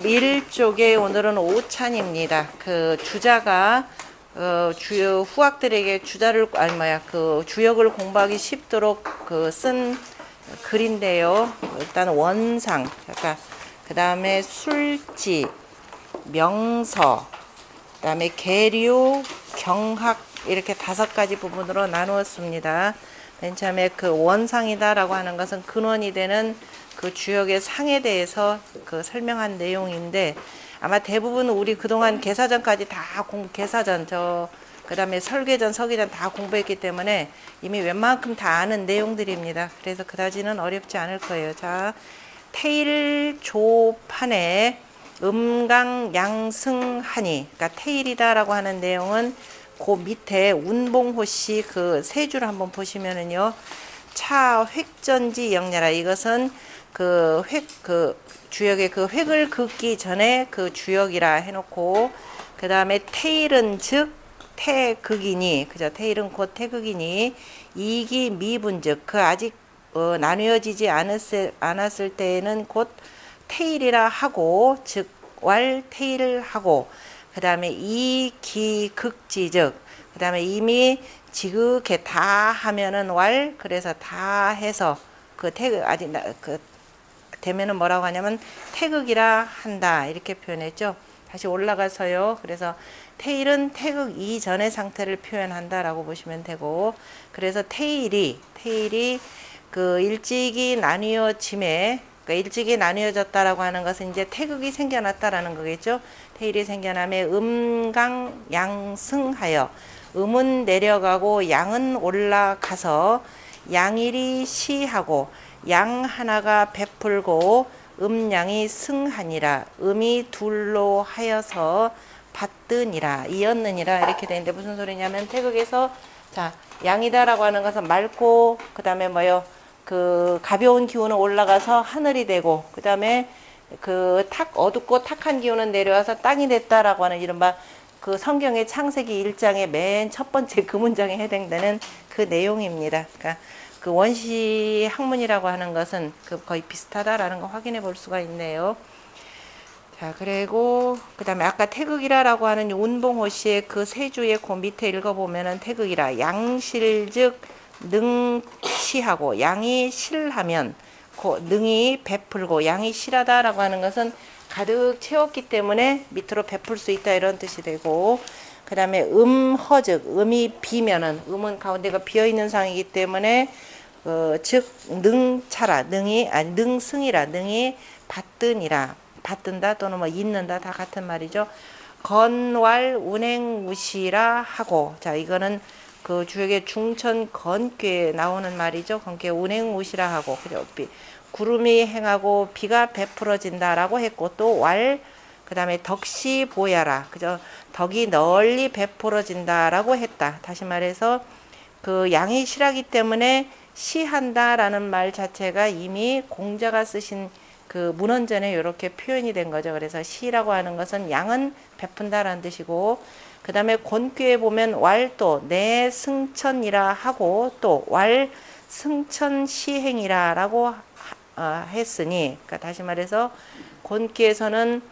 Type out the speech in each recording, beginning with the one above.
일쪽에 오늘은 오찬입니다. 그 주자가 주요 후학들에게 그 주역을 공부하기 쉽도록 쓴 글인데요. 일단 원상, 그 다음에 술지, 명서, 그 다음에 계류, 경학 이렇게 5가지 부분으로 나누었습니다. 맨 처음에 그 원상이다라고 하는 것은 근원이 되는 그 주역의 상에 대해서 설명한 내용인데, 아마 대부분 우리 그동안 계사전까지 다 계사전 그 다음에 설계전, 서기전 다 공부했기 때문에 이미 웬만큼 다 아는 내용들입니다. 그래서 그다지는 어렵지 않을 거예요. 자, 태일조판에 음강양승하니, 그러니까 태일이다라고 하는 내용은 그 밑에 운봉호씨 그 세 줄 한번 보시면은요, 차 획전지 영려라, 이것은 주역의 획을 긋기 전에 그 주역이라 해놓고, 그 다음에 태일은 즉 태극이니, 그죠? 태일은 곧 태극이니, 이기 미분 즉 아직 나뉘어지지 않았을 때에는 곧 태일이라 하고, 즉 왈 태일을 하고, 그 다음에 이기극지 즉, 그 다음에 이미 지극해 다 하면은 왈, 그래서 다 해서 태극 아직 되면은 뭐라고 하냐면 태극이라 한다, 이렇게 표현했죠. 다시 올라가서요. 그래서 태일은 태극 이전의 상태를 표현한다라고 보시면 되고, 그래서 태일이 일찍이 나뉘어짐에, 일찍이 나뉘어졌다라고 하는 것은 이제 태극이 생겨났다라는 거겠죠. 태일이 생겨남에 음강양승하여, 음은 내려가고 양은 올라가서 양일이 시하고 양 하나가 베풀고 음양이 승하니라, 음이 둘로 하여서 받드니라, 이었느니라, 이렇게 되는데 무슨 소리냐면, 태극에서 자 양이다라고 하는 것은 맑고, 그 다음에 가벼운 기운은 올라가서 하늘이 되고, 그 다음에 어둡고 탁한 기운은 내려와서 땅이 됐다라고 하는 이른바 성경의 창세기 1장의 맨 첫 번째 그 문장에 해당되는 그 내용입니다. 그러니까 그 원시 학문이라고 하는 것은 거의 비슷하다라는 거 확인해 볼 수가 있네요. 자, 그리고 그 다음에 아까 태극이라고 하는 운봉호씨의 그 세 주의 그 밑에 읽어보면은, 태극이라 양실즉 능시하고, 양이 실하면 능이 베풀고, 양이 실하다라고 하는 것은 가득 채웠기 때문에 밑으로 베풀 수 있다, 이런 뜻이 되고, 그 다음에 음허즉, 음이 비면은, 음은 가운데가 비어있는 상이기 때문에 즉 능차라, 능승이라, 능이 받드니라, 받든다 또는 있는다, 다 같은 말이죠. 건왈 운행무시라 하고, 자, 이거는 그 주역의 중천 건괴에 나오는 말이죠. 건괴 운행무시라 하고, 그죠? 구름이 행하고 비가 베풀어진다라고 했고, 또 그 다음에 덕시 보야라, 그죠? 덕이 널리 베풀어진다라고 했다. 다시 말해서 양이 실하기 때문에 시한다라는 말 자체가 이미 공자가 쓰신 문헌전에 이렇게 표현이 된 거죠. 그래서 시라고 하는 것은 양은 베푼다라는 뜻이고, 그 다음에 권귀에 보면 왈도 내 승천이라 하고, 또 왈 승천 시행이라라고 했으니, 그러니까 다시 말해서 권귀에서는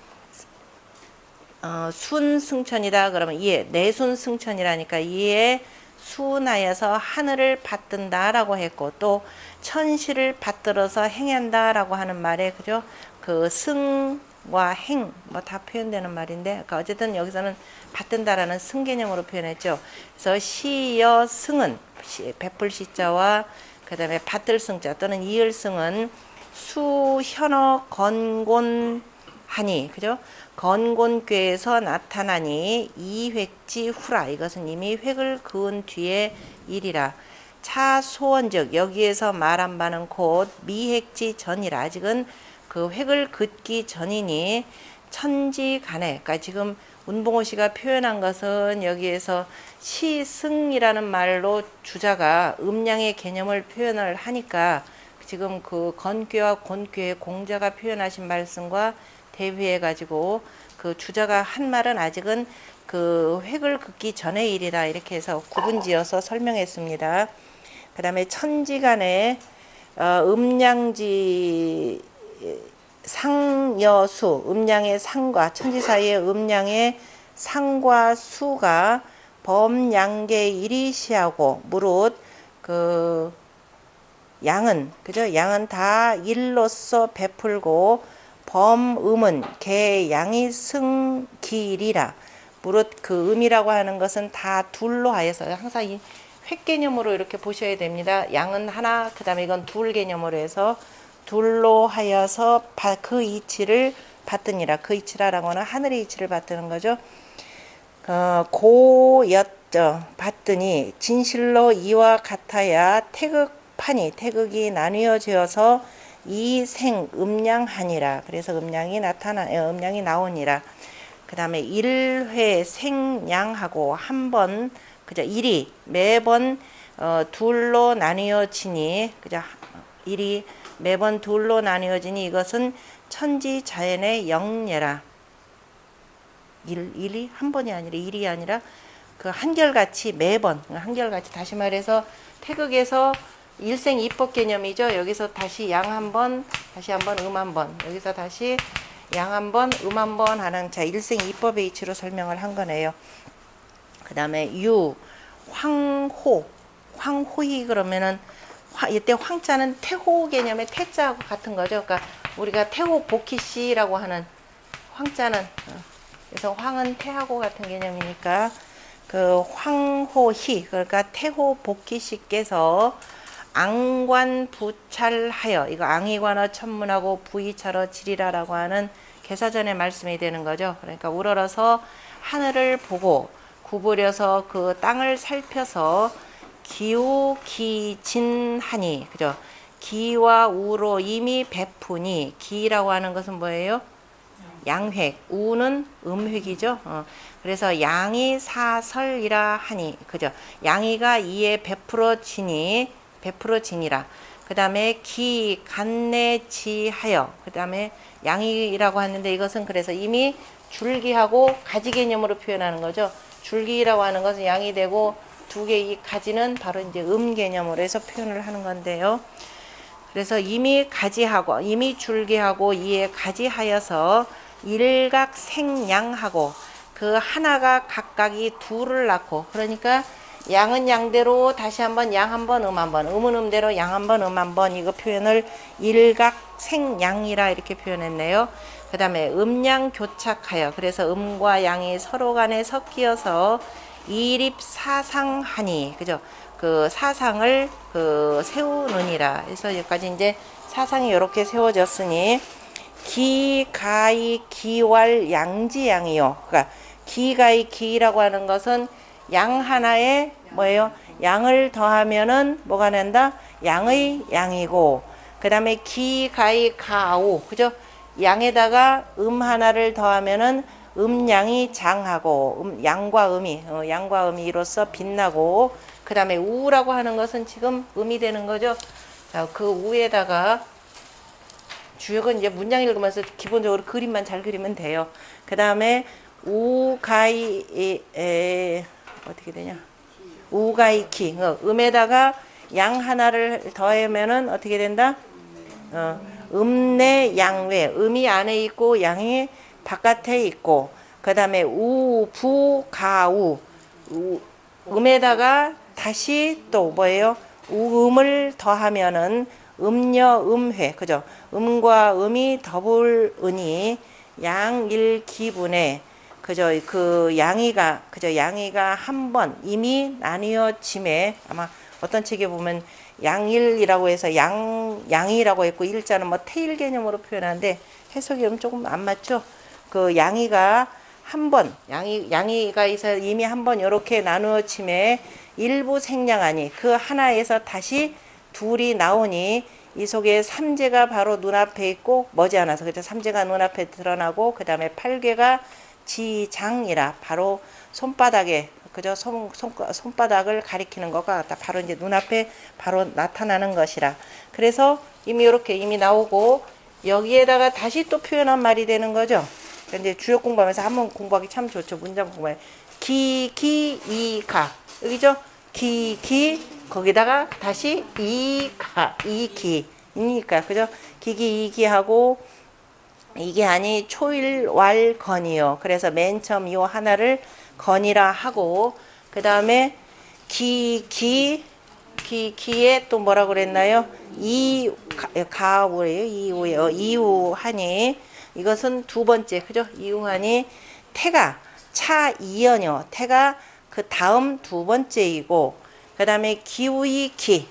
순승천이다 그러면 이에 내순 승천이라니까, 이에 수나여서 하늘을 받든다라고 했고, 또 천시를 받들어서 행한다라고 하는 말에, 그죠? 승과 행 다 표현되는 말인데, 그러니까 어쨌든 여기서는 받든다라는 승 개념으로 표현했죠. 그래서 시여 승은 베풀 시자와 그 다음에 받들 승자 또는 이을 승은 수현어 건곤하니, 그죠? 건곤괴에서 나타나니 이획지 후라, 이것은 이미 획을 그은 뒤에 일이라. 차소원즉, 여기에서 말한 바는 곧 미획지 전이라, 아직은 획을 긋기 전이니 천지간에, 그러니까 지금 운봉호씨가 표현한 것은 여기에서 시승이라는 말로 주자가 음양의 개념을 표현을 하니까, 지금 건괴와 곤괴의 공자가 표현하신 말씀과 대비해 가지고 주자가 한 말은 아직은 획을 긋기 전의 일이라, 이렇게 해서 구분지어서 설명했습니다. 그 다음에 천지간에 음양지 상여수, 음양의 상과 천지 사이의 음양의 상과 수가 범양계 일이시하고 무릇 그 양은 그죠? 양은 다 일로서 베풀고 범음은 개 양이 승기리라. 무릇 그 음이라고 하는 것은 다 둘로 하여서 항상 이 획 개념으로 이렇게 보셔야 됩니다. 양은 하나, 그 다음에 이건 둘 개념으로 해서 둘로 하여서 그 이치를 받드니라. 그 이치라라고 하는 하늘의 이치를 받드는 거죠. 고였죠. 받드니 진실로 이와 같아야 태극판이 태극이 나뉘어져서 이생 음양하니라. 그래서 음양이 음양이 나오니라. 그 다음에 일회 생양하고 한 번 그죠? 일이 매번 둘로 나뉘어지니 그죠? 일이 매번 둘로 나뉘어지니 이것은 천지 자연의 영예라. 일이 한 번이 아니라 일이 아니라 그 한결같이 매번 한결같이 다시 말해서 태극에서 일생 이법 개념이죠. 여기서 다시 양 한 번, 다시 한 번, 한 번, 여기서 다시 양 한 번, 한 번 하는 자 일생 이법의 이치로 설명을 한 거네요. 그 다음에 유, 황호, 황호희 그러면은 이때 황자는 태호 개념의 태자하고 같은 거죠. 그러니까 우리가 태호 복희씨라고 하는 황자는 그래서 황은 태하고 같은 개념이니까 그 황호희 그러니까 태호 복희씨께서 앙관부찰하여 이거 앙이관어 천문하고 부이찰어 지리라라고 하는 개사전의 말씀이 되는 거죠. 그러니까 우러러서 하늘을 보고 구부려서 그 땅을 살펴서 기우기진하니 그죠? 기와 우로 이미 베푸니 기라고 하는 것은 뭐예요? 양획, 우는 음획이죠. 그래서 양이 사설이라 하니 그죠? 양이가 이에 베풀어지니라. 그 다음에 기 간내지하여 그 다음에 양이라고 하는데 이것은 그래서 이미 줄기하고 가지 개념으로 표현하는 거죠. 줄기라고 하는 것은 양이 되고 두 개의 가지는 바로 이제 개념으로 해서 표현을 하는 건데요. 그래서 이미 가지하고 이미 줄기하고 이에 가지하여서 일각생양하고 그 하나가 각각이 둘을 낳고 그러니까 양은 양대로 다시 한번 양 한번 한번 음은 음대로 양 한번 한번 이거 표현을 일각생양이라 이렇게 표현했네요. 그 다음에 음양 교착하여 그래서 음과 양이 서로 간에 섞여서 이립사상하니 그죠? 그 사상을 그 세우느니라. 그래서 여기까지 이제 사상이 이렇게 세워졌으니 기가이 기왈 양지양이요. 그러니까 기가이 기라고 하는 것은 양 하나에 뭐예요? 양을 더하면은 뭐가 난다? 양의 양이고 그 다음에 기가이 가우 그죠? 양에다가 하나를 더하면은 양이 장하고 양과 음이 이로써 빛나고 그 다음에 우라고 하는 것은 지금 음이 되는 거죠. 자, 그 우에다가 주역은 이제 문장 읽으면서 기본적으로 그림만 잘 그리면 돼요. 그 다음에 우가이 어떻게 되냐? 우가이키 음에다가 양 하나를 더하면은 어떻게 된다? 음내 양외 음이 안에 있고 양이 바깥에 있고 그 다음에 우부가우 음에다가 다시 또 뭐예요? 우음을 더하면은 음여음회 그죠? 음과 음이 더불으니 양일기분에 그죠? 그 양이가 그죠? 양이가 한 번 이미 나뉘어짐에 아마 어떤 책에 보면 양일이라고 해서 양이라고 했고 일자는 뭐 태일 개념으로 표현하는데 해석이 조금 안 맞죠? 그 양이가 한 번 양이가 이미 한 번 이렇게 나누어짐에 일부 생량하니 그 하나에서 다시 둘이 나오니 이 속에 삼재가 바로 눈앞에 있고 머지않아서 그죠? 삼재가 눈앞에 드러나고 그 다음에 팔괘가 지장이라 바로 손바닥에 그죠? 손바닥을 가리키는 것과 같다. 바로 이제 눈앞에 바로 나타나는 것이라. 그래서 이미 이렇게 이미 나오고 여기에다가 다시 또 표현한 말이 되는 거죠. 이제 주역 공부하면서 한번 공부하기 참 좋죠. 문장 공부해. 이가 여기죠. 거기다가 다시 이기니까 그죠? 기기이기하고 이게 아니 초일왈건이요. 그래서 맨 처음 요 하나를 건이라 하고 그 다음에 기에 또 뭐라 그랬나요? 가오예요. 이우하니 이것은 두 번째 그죠? 이우하니 태가 차 이연요. 태가 그 다음 두 번째이고 그 다음에 기우이 기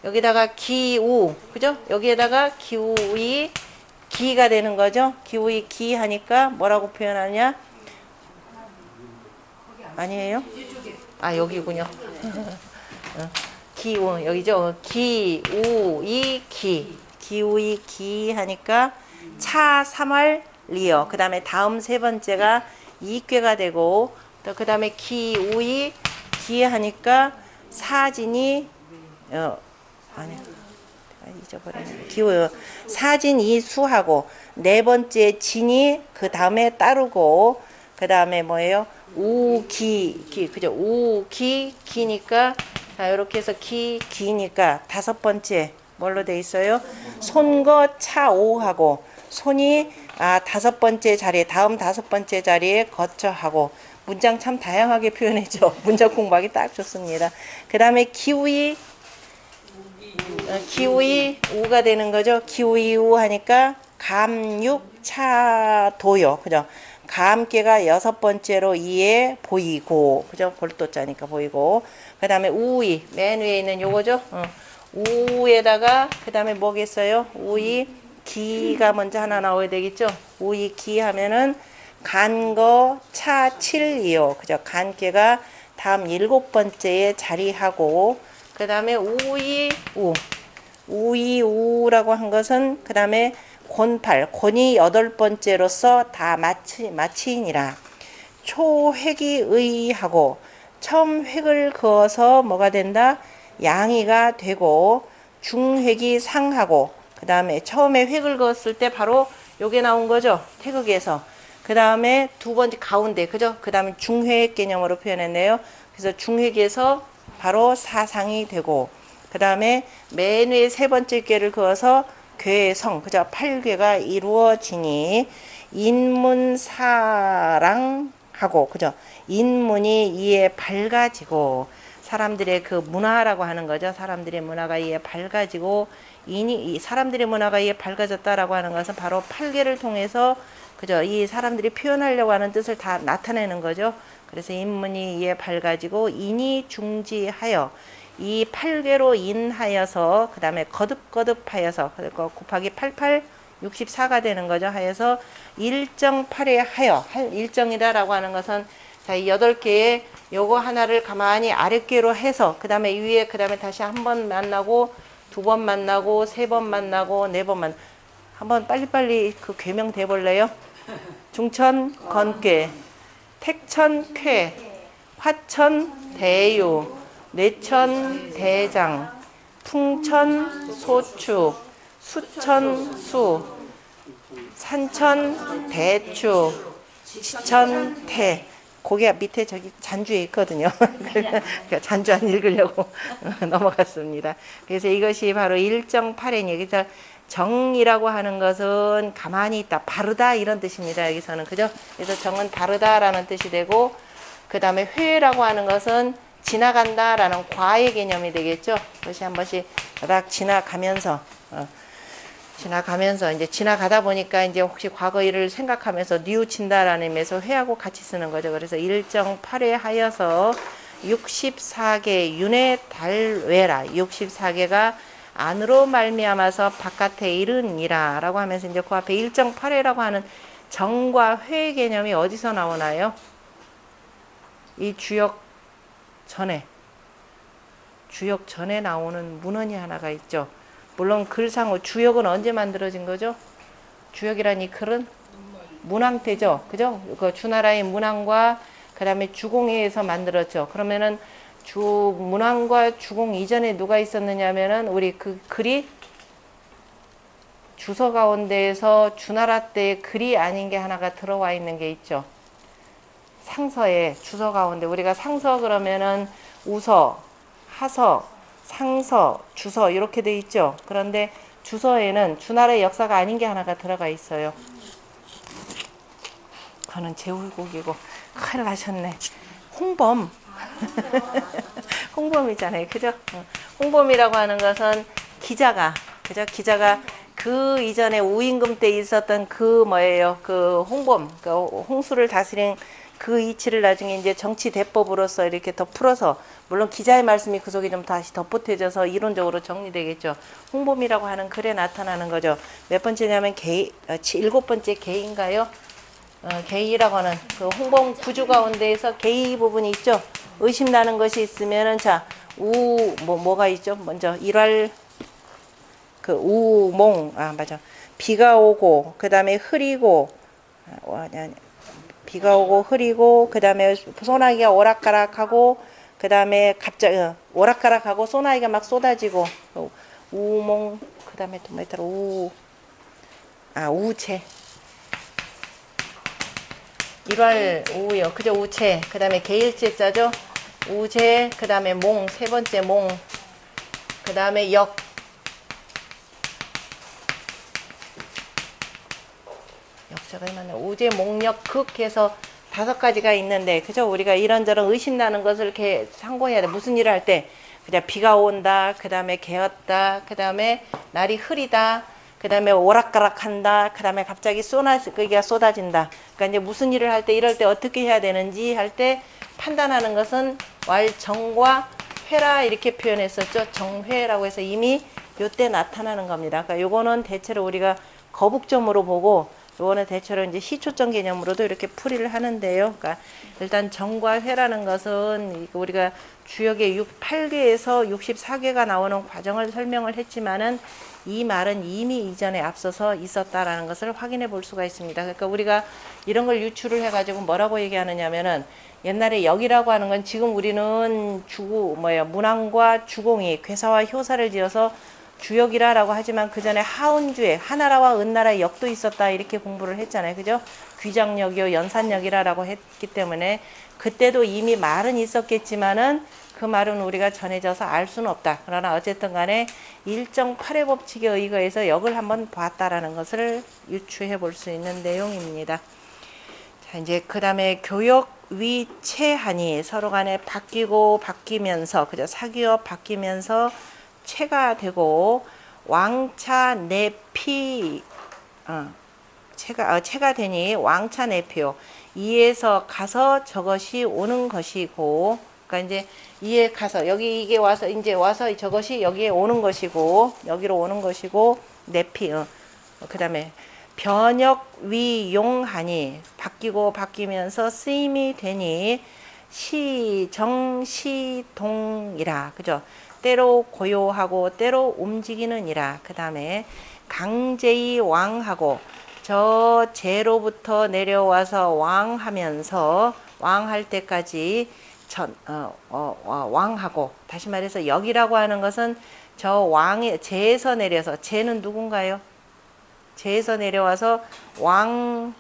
여기다가 기우 그죠? 여기에다가 기우이 기가 되는 거죠. 기우이 기 하니까 뭐라고 표현하냐? 아니에요? 아 여기군요. 기우 여기죠. 기우이 기우이 기 하니까 차 3할 리어. 그 다음에 다음 세 번째가 이괴가 되고 또 그 다음에 기우이 기 하니까 사진이 아니 잊어버리네. 기우 사진이 수하고 네 번째 진이 그 다음에 따르고 그 다음에 뭐예요? 우기 그죠? 우기 기니까 자 이렇게 해서 기니까 다섯 번째 뭘로 돼 있어요? 손거 차오하고 손이 다섯 번째 자리에 다음 다섯 번째 자리에 거쳐하고 문장 참 다양하게 표현했죠. 문장 공부하기 딱 좋습니다. 그 다음에 기우이 우가 되는 거죠. 기우이 우 하니까 감육차도요. 그죠? 감께가 여섯 번째로 이에 보이고 그죠? 볼도자니까 보이고 그 다음에 우이 맨 위에 있는 요거죠. 우에다가 그 다음에 뭐겠어요? 우이 기가 먼저 하나 나와야 되겠죠. 우이 기 하면은 간거 차칠이요. 그죠? 간께가 다음 일곱 번째에 자리하고 그 다음에 우이우라고 한 것은 그 다음에 곤이 여덟 번째로서 다 마치니라. 초획이 의하고 처음 획을 그어서 뭐가 된다? 양이가 되고 중획이 상하고 그 다음에 처음에 획을 그었을 때 바로 요게 나온 거죠. 태극에서. 그 다음에 두 번째 가운데 그죠? 그 다음에 중획 개념으로 표현했네요. 그래서 중획에서 바로 사상이 되고 그 다음에 맨 위에 세 번째 꾀를 그어서 괴성 그죠? 8궤가 이루어지니 인문사랑하고 그죠? 인문이 이에 밝아지고 사람들의 그 문화라고 하는 거죠. 사람들의 문화가 이에 밝아지고 사람들의 문화가 이에 밝아졌다라고 하는 것은 바로 8궤를 통해서 그죠? 이 사람들이 표현하려고 하는 뜻을 다 나타내는 거죠. 그래서 인문이 이에 밝아지고 인이 중지하여 이 8궤로 인하여서 그 다음에 거듭하여서 곱하기 88 64가 되는 거죠. 하여서 일정 8회 하여 일정이다라고 하는 것은 자, 이 8개의 요거 하나를 가만히 아랫개로 해서 그 다음에 위에 그 다음에 다시 한 번 만나고 두 번 만나고 세 번 만나고 네 번 한번 빨리빨리 그 괴명 대볼래요? 중천 건괴 택천 쾌 화천 대유 뇌천 대장 풍천 소추 수천 수 산천 대추 지천 대 고개 밑에 저기 잔주에 있거든요. 잔주 안 읽으려고 넘어갔습니다. 그래서 이것이 바로 일정팔행이 그래서 정이라고 하는 것은 가만히 있다, 바르다 이런 뜻입니다. 여기서는 그죠? 그래서 정은 바르다라는 뜻이 되고 그 다음에 회라고 하는 것은 지나간다라는 과의 개념이 되겠죠. 그것이 한 번씩 딱 지나가면서 이제 지나가다 보니까 이제 혹시 과거 일을 생각하면서 뉘우친다라는 의미에서 회하고 같이 쓰는 거죠. 그래서 일정 8회 하여서 64개 윤회 달외라 64개가 안으로 말미암아서 바깥에 이르니라 라고 하면서 이제 그 앞에 일정 8회라고 하는 정과 회 개념이 어디서 나오나요? 이 주역 전에 나오는 문헌이 하나가 있죠. 물론 글상으로 주역은 언제 만들어진 거죠? 주역이란 이 글은 문왕때죠. 그죠? 그 주나라의 문왕과 그 다음에 주공에서 만들었죠. 그러면은 문왕과 주공 이전에 누가 있었느냐 하면은 우리 그 글이 주서 가운데에서 주나라 때의 글이 아닌 게 하나가 들어와 있는 게 있죠. 상서에 주서 가운데 우리가 상서 그러면은 우서, 하서, 상서, 주서 이렇게 돼 있죠. 그런데 주서에는 주나라의 역사가 아닌 게 하나가 들어가 있어요. 그거는 제울곡이고. 큰일 나셨네. 홍범. 홍범이잖아요. 그죠? 홍범이라고 하는 것은 기자가, 그죠? 기자가 그 이전에 우임금 때 있었던 그 뭐예요? 그 홍범, 그 홍수를 다스린 그 이치를 나중에 이제 정치 대법으로서 이렇게 더 풀어서, 물론 기자의 말씀이 그 속에 좀 다시 덧붙여져서 이론적으로 정리되겠죠. 홍범이라고 하는 글에 나타나는 거죠. 몇 번째냐면 일곱 번째 개인가요? 개이라고 하는 그 홍범 구주 가운데에서 개이 부분이 있죠. 의심나는 것이 있으면은 자, 뭐가 있죠? 먼저 일활 그 우몽, 맞아. 비가 오고 그다음에 흐리고, 비가 오고 흐리고 그다음에 소나기가 오락가락하고 그다음에 갑자기 오락가락하고 소나기가 막 쏟아지고, 우몽, 그다음에 또 뭐 있더라? 우체. 일활 우요. 그죠? 우체. 그다음에 개일제자죠? 우제. 그다음에 몽. 세 번째 몽. 그다음에 역. 역사가 얼마나 우제, 몽역, 극 해서 5가지가 있는데, 그죠? 우리가 이런저런 의심나는 것을 이렇게 상고해야 돼. 무슨 일을 할 때 그냥 비가 온다, 그 다음에 개었다, 그 다음에 날이 흐리다, 그 다음에 오락가락한다, 그 다음에 갑자기 그게 쏟아진다. 그러니까 이제 무슨 일을 할 때, 이럴 때 어떻게 해야 되는지 할 때 판단하는 것은 왈정과 회라 이렇게 표현했었죠. 정회라고 해서 이미 요때 나타나는 겁니다. 그러니까 요거는 대체로 우리가 거북점으로 보고, 요거는 대체로 이제 시초점 개념으로도 이렇게 풀이를 하는데요. 그러니까 일단 정과 회라는 것은 우리가 주역의 8개에서 64개가 나오는 과정을 설명을 했지만은, 이 말은 이미 이전에 앞서서 있었다라는 것을 확인해 볼 수가 있습니다. 그러니까 우리가 이런 걸 유추를 해가지고 뭐라고 얘기하느냐면은, 옛날에 역이라고 하는 건 지금 우리는 문왕과 주공이 괴사와 효사를 지어서 주역이라고 하지만, 그 전에 하은주에 하나라와 은나라의 역도 있었다 이렇게 공부를 했잖아요. 그죠? 귀장역이요 연산역이라고 했기 때문에 그때도 이미 말은 있었겠지만은 그 말은 우리가 전해져서 알 수는 없다. 그러나 어쨌든 간에 일정 8회 법칙에 의거해서 역을 한번 봤다라는 것을 유추해 볼 수 있는 내용입니다. 자, 이제 그 다음에 교역 위체하니 서로 간에 바뀌고 바뀌면서, 그죠? 사기업 바뀌면서 체가 되고, 왕차 내피, 체가 되니 왕차 내피요. 이에서 가서 저것이 오는 것이고, 그러니까 이제 이에 가서 여기 이게 와서 이제 와서 저것이 여기에 오는 것이고, 여기로 오는 것이고, 내피. 그다음에 변역 위용하니 바뀌고 바뀌면서 쓰임이 되니 시정시동이라, 그죠? 때로 고요하고 때로 움직이는이라. 그 다음에 강제히 왕하고, 저 제로부터 내려와서 왕하면서 왕할 때까지 왕하고, 다시 말해서 역이라고 하는 것은 저 왕의 제에서 내려서, 제는 누군가요? 제에서 내려와서 왕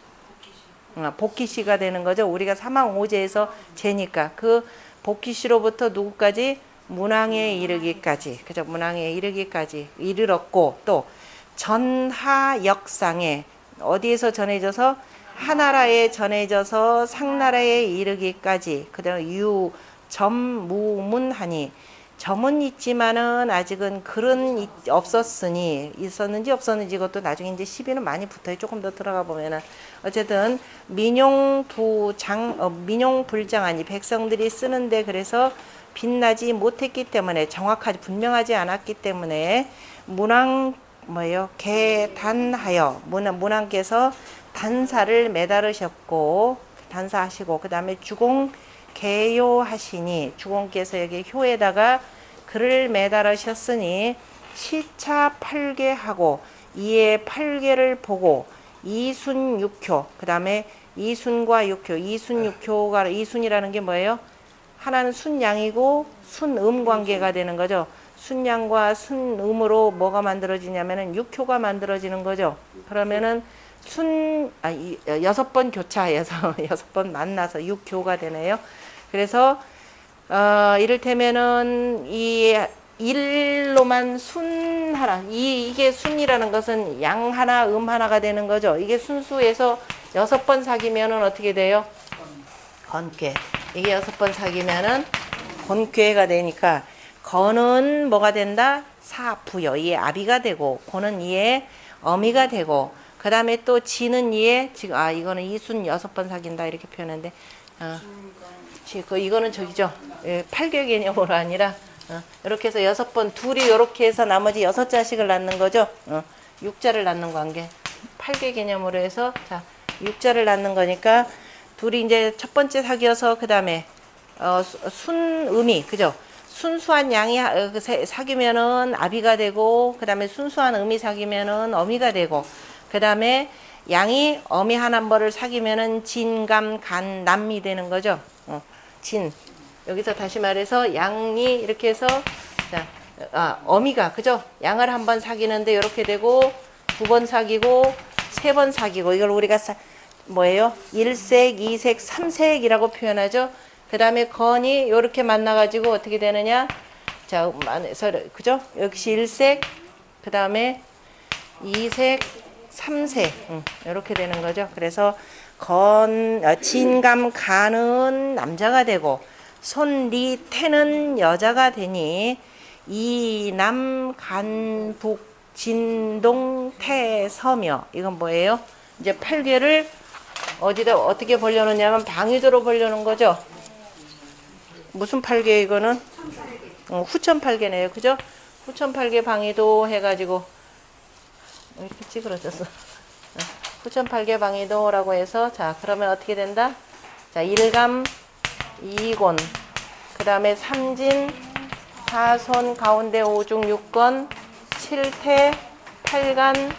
복희씨가 되는 거죠. 우리가 사망오제에서 제니까 그 복희씨로부터 누구까지? 문왕에 이르기까지, 그죠? 문왕에 이르기까지 이르렀고, 또 전하역상에 어디에서 전해져서? 하나라에 전해져서 상나라에 이르기까지. 그다음 유점무문하니, 점은 있지만은 아직은 글은 없었으니, 있었는지 없었는지 이것도 나중에 이제 시비는 많이 붙어요. 조금 더 들어가 보면은. 어쨌든 민용불장하니, 백성들이 쓰는데 그래서 빛나지 못했기 때문에, 정확하지 분명하지 않았기 때문에 문왕 개단하여, 문왕께서 단사를 매달으셨고, 단사하시고, 그 다음에 주공 개요하시니, 주공께서 여기 효에다가 글을 매달으셨으니 시차 8개하고 이에 8개를 보고 이순육효, 그 다음에 이순과 육효, 이순육효가, 이순이라는 게 뭐예요? 하나는 순양이고 순음 관계가 되는 거죠. 순양과 순음으로 뭐가 만들어지냐면은 육효가 만들어지는 거죠. 그러면은 6번 교차해서 6번 만나서 육효가 되네요. 그래서 이를테면은 이 일로만 순 하나, 이게 순이라는 것은 양 하나 음 하나가 되는 거죠. 이게 순수에서 6번 사귀면은 어떻게 돼요? 건괴. 이게 6번 사귀면은 건괴가 되니까 건은 뭐가 된다? 사부여. 이에 아비가 되고 고는 이에 어미가 되고 그 다음에 또 지는 이에 지금 이거는 이순 6번 사귄다 이렇게 표현하는데 이거는 저기죠. 예, 8개 개념으로 아니라 이렇게 해서 6번 둘이 이렇게 해서 나머지 6자식을 낳는 거죠. 6자를 낳는 관계. 8개 개념으로 해서 자 6자를 낳는 거니까 둘이 이제 첫 번째 사귀어서 그 다음에 순음이 그죠? 순수한 양이 사귀면은 아비가 되고 그 다음에 순수한 음이 사귀면은 어미가 되고 그 다음에 양이 어미 한 한벌을 사귀면은 진감 간 남이 되는 거죠. 진 여기서 다시 말해서 양이 이렇게 해서 자, 어미가 그죠? 양을 한 번 사귀는데 이렇게 되고 2번 사귀고 3번 사귀고 이걸 우리가 뭐예요? 1색, 2색, 3색이라고 표현하죠. 그 다음에 건이 이렇게 만나가지고 어떻게 되느냐? 자, 그죠? 역시 1색, 그 다음에 2색, 3색 이렇게 되는 거죠. 그래서 진감 간은 남자가 되고 손리 태는 여자가 되니 이남 간북 진동 태서며 이건 뭐예요? 이제 8개를 어디다 어떻게 벌려놓냐면 방위도로 벌려놓은 거죠. 무슨 8개 이거는? 후천 8개네요. 그죠? 후천 8개 방위도 해가지고 이렇게 찌그러졌어. 후천 8개 방위도라고 해서 자 그러면 어떻게 된다? 자 1감 2곤 그 다음에 3진 4손 가운데 5중 6건 7태 8간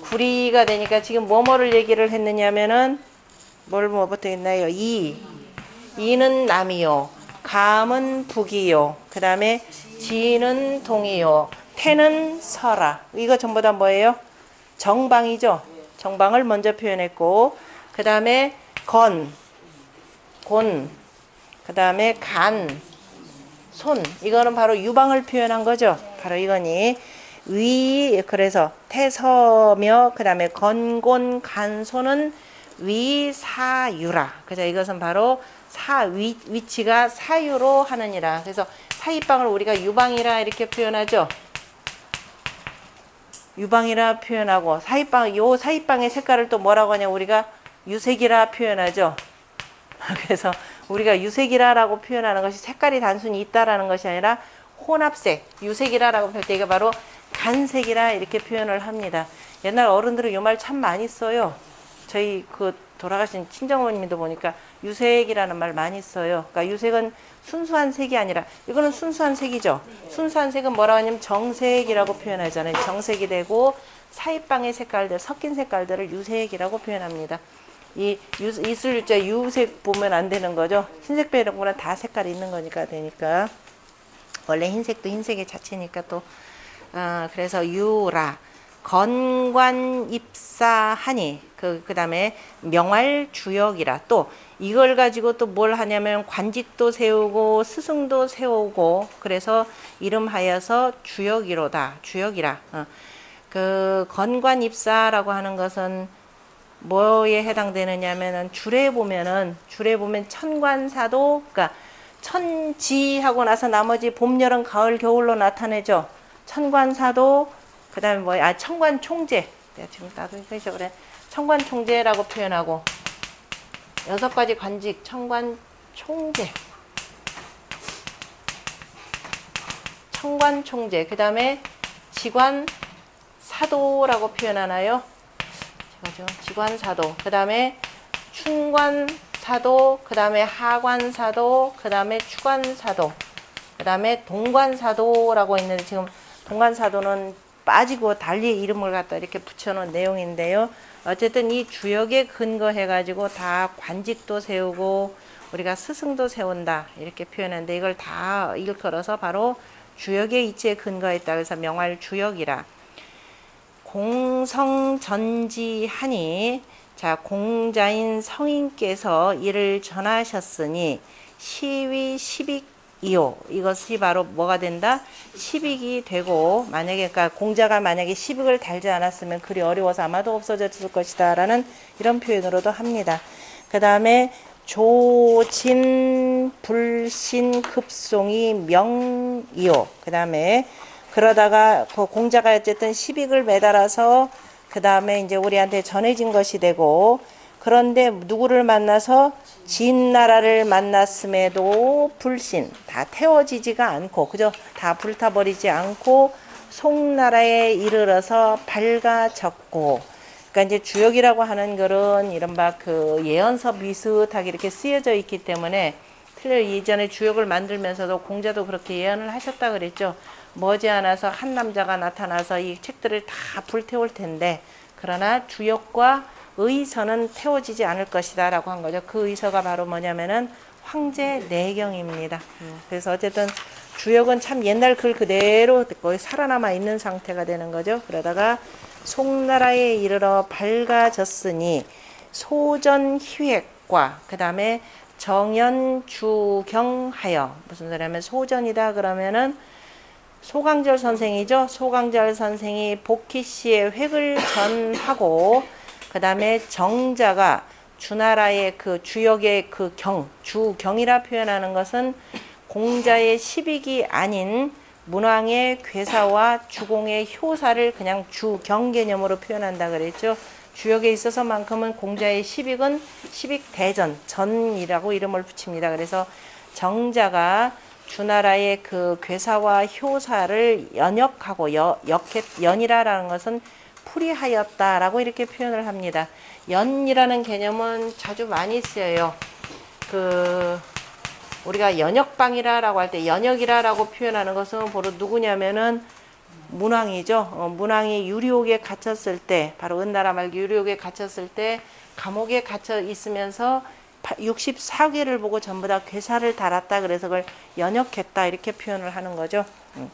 9리가 되니까 지금 뭐뭐를 얘기를 했느냐면은 뭐부터 했나요? 2는 남이요 감은 북이요 그 다음에 지는 동이요 태는 서라 이거 전부 다 뭐예요? 정방이죠. 정방을 먼저 표현했고 그 다음에 곤 그 다음에 간 손 이거는 바로 유방을 표현한 거죠. 바로 이거니 그래서 태서며 그 다음에 건곤 간소는 위사유라. 그죠? 이것은 바로 위치가 사유로 하느니라. 그래서 사이방을 우리가 유방이라 이렇게 표현하죠. 유방이라 표현하고 요 사이방의 색깔을 또 뭐라고 하냐 우리가 유색이라 표현하죠. 그래서 우리가 유색이라라고 표현하는 것이 색깔이 단순히 있다라는 것이 아니라 혼합색, 유색이라라고 할 때 이게 바로 간색이라 이렇게 표현을 합니다. 옛날 어른들은 이 말 참 많이 써요. 저희 돌아가신 친정어머님도 보니까 유색이라는 말 많이 써요. 그러니까 유색은 순수한 색이 아니라 이거는 순수한 색이죠. 순수한 색은 뭐라고 하냐면 정색이라고 표현하잖아요. 정색이 되고 사이방의 색깔들, 섞인 색깔들을 유색이라고 표현합니다. 이 이슬유자 유색 보면 안 되는 거죠. 흰색 배경보다 다 색깔이 있는 거니까 되니까 원래 흰색도 흰색의 자체니까 또 그래서 유라 건관 입사하니 그 다음에 명활주역이라 또 이걸 가지고 또 뭘 하냐면 관직도 세우고 스승도 세우고 그래서 이름하여서 주역이로다 주역이라 그 건관 입사라고 하는 것은 뭐에 해당되느냐면은 줄에 보면 천관사도 그러니까 천지하고 나서 나머지 봄, 여름, 가을, 겨울로 나타내죠. 천관사도 그 다음에 뭐야 천관총재 내가 지금 나도 그래서 그래 천관총재라고 표현하고 6가지 관직 천관총재 그 다음에 지관사도라고 표현하나요? 지관사도 그 다음에 춘관사도 그 다음에 하관사도 그 다음에 추관사도 그 다음에 동관사도라고 있는데 지금 동관사도는 빠지고 달리 이름을 갖다 이렇게 붙여놓은 내용인데요. 어쨌든 이 주역에 근거해 가지고 다 관직도 세우고 우리가 스승도 세운다 이렇게 표현하는데 이걸 다 일컬어서 바로 주역의 이치에 근거했다. 그래서 명활주역이라. 공성전지하니 자 공자인 성인께서 이를 전하셨으니 시위 이요. 이것이 바로 뭐가 된다? 시빅이 되고, 만약에, 그러니까 공자가 만약에 시빅을 달지 않았으면 글이 어려워서 아마도 없어졌을 것이다. 라는 이런 표현으로도 합니다. 그 다음에 조진, 불신, 급송이 명이요. 그 다음에 그러다가 그 공자가 어쨌든 시빅을 매달아서 그 다음에 이제 우리한테 전해진 것이 되고, 그런데 누구를 만나서 진나라를 만났음에도 불신, 다 태워지지가 않고, 그죠? 다 불타버리지 않고 송나라에 이르러서 밝아졌고, 그러니까 이제 주역이라고 하는 글은 이른바 그 예언서 비슷하게 이렇게 쓰여져 있기 때문에 틀려. 이전에 주역을 만들면서도 공자도 그렇게 예언을 하셨다 그랬죠. 머지않아서 한 남자가 나타나서 이 책들을 다 불태울 텐데, 그러나 주역과 의서는 태워지지 않을 것이다 라고 한 거죠. 그 의서가 바로 뭐냐면은 황제 내경입니다. 그래서 어쨌든 주역은 참 옛날 글 그대로 거의 살아남아 있는 상태가 되는 거죠. 그러다가 송나라에 이르러 밝아졌으니 소전희획과 그 다음에 정연주경하여, 무슨 소리냐면 소전이다 그러면은 소강절 선생이죠. 소강절 선생이 복희씨의 획을 전하고, 그 다음에 정자가 주나라의 그 주역의 그 주경이라 표현하는 것은 공자의 시빅이 아닌 문왕의 괴사와 주공의 효사를 그냥 주경 개념으로 표현한다 그랬죠. 주역에 있어서만큼은 공자의 시빅은 시빅대전, 전이라고 이름을 붙입니다. 그래서 정자가 주나라의 그 괴사와 효사를 연역하고, 연이라라는 것은 풀이하였다라고 이렇게 표현을 합니다. 연이라는 개념은 자주 많이 쓰여요. 우리가 연역방이라라고 할 때 연역이라라고 표현하는 것은 바로 누구냐면은 문왕이죠. 문왕이 유리옥에 갇혔을 때, 바로 은나라 말기 유리옥에 갇혔을 때 감옥에 갇혀 있으면서 64개를 보고 전부 다 괴사를 달았다. 그래서 그걸 연역했다 이렇게 표현을 하는 거죠. 그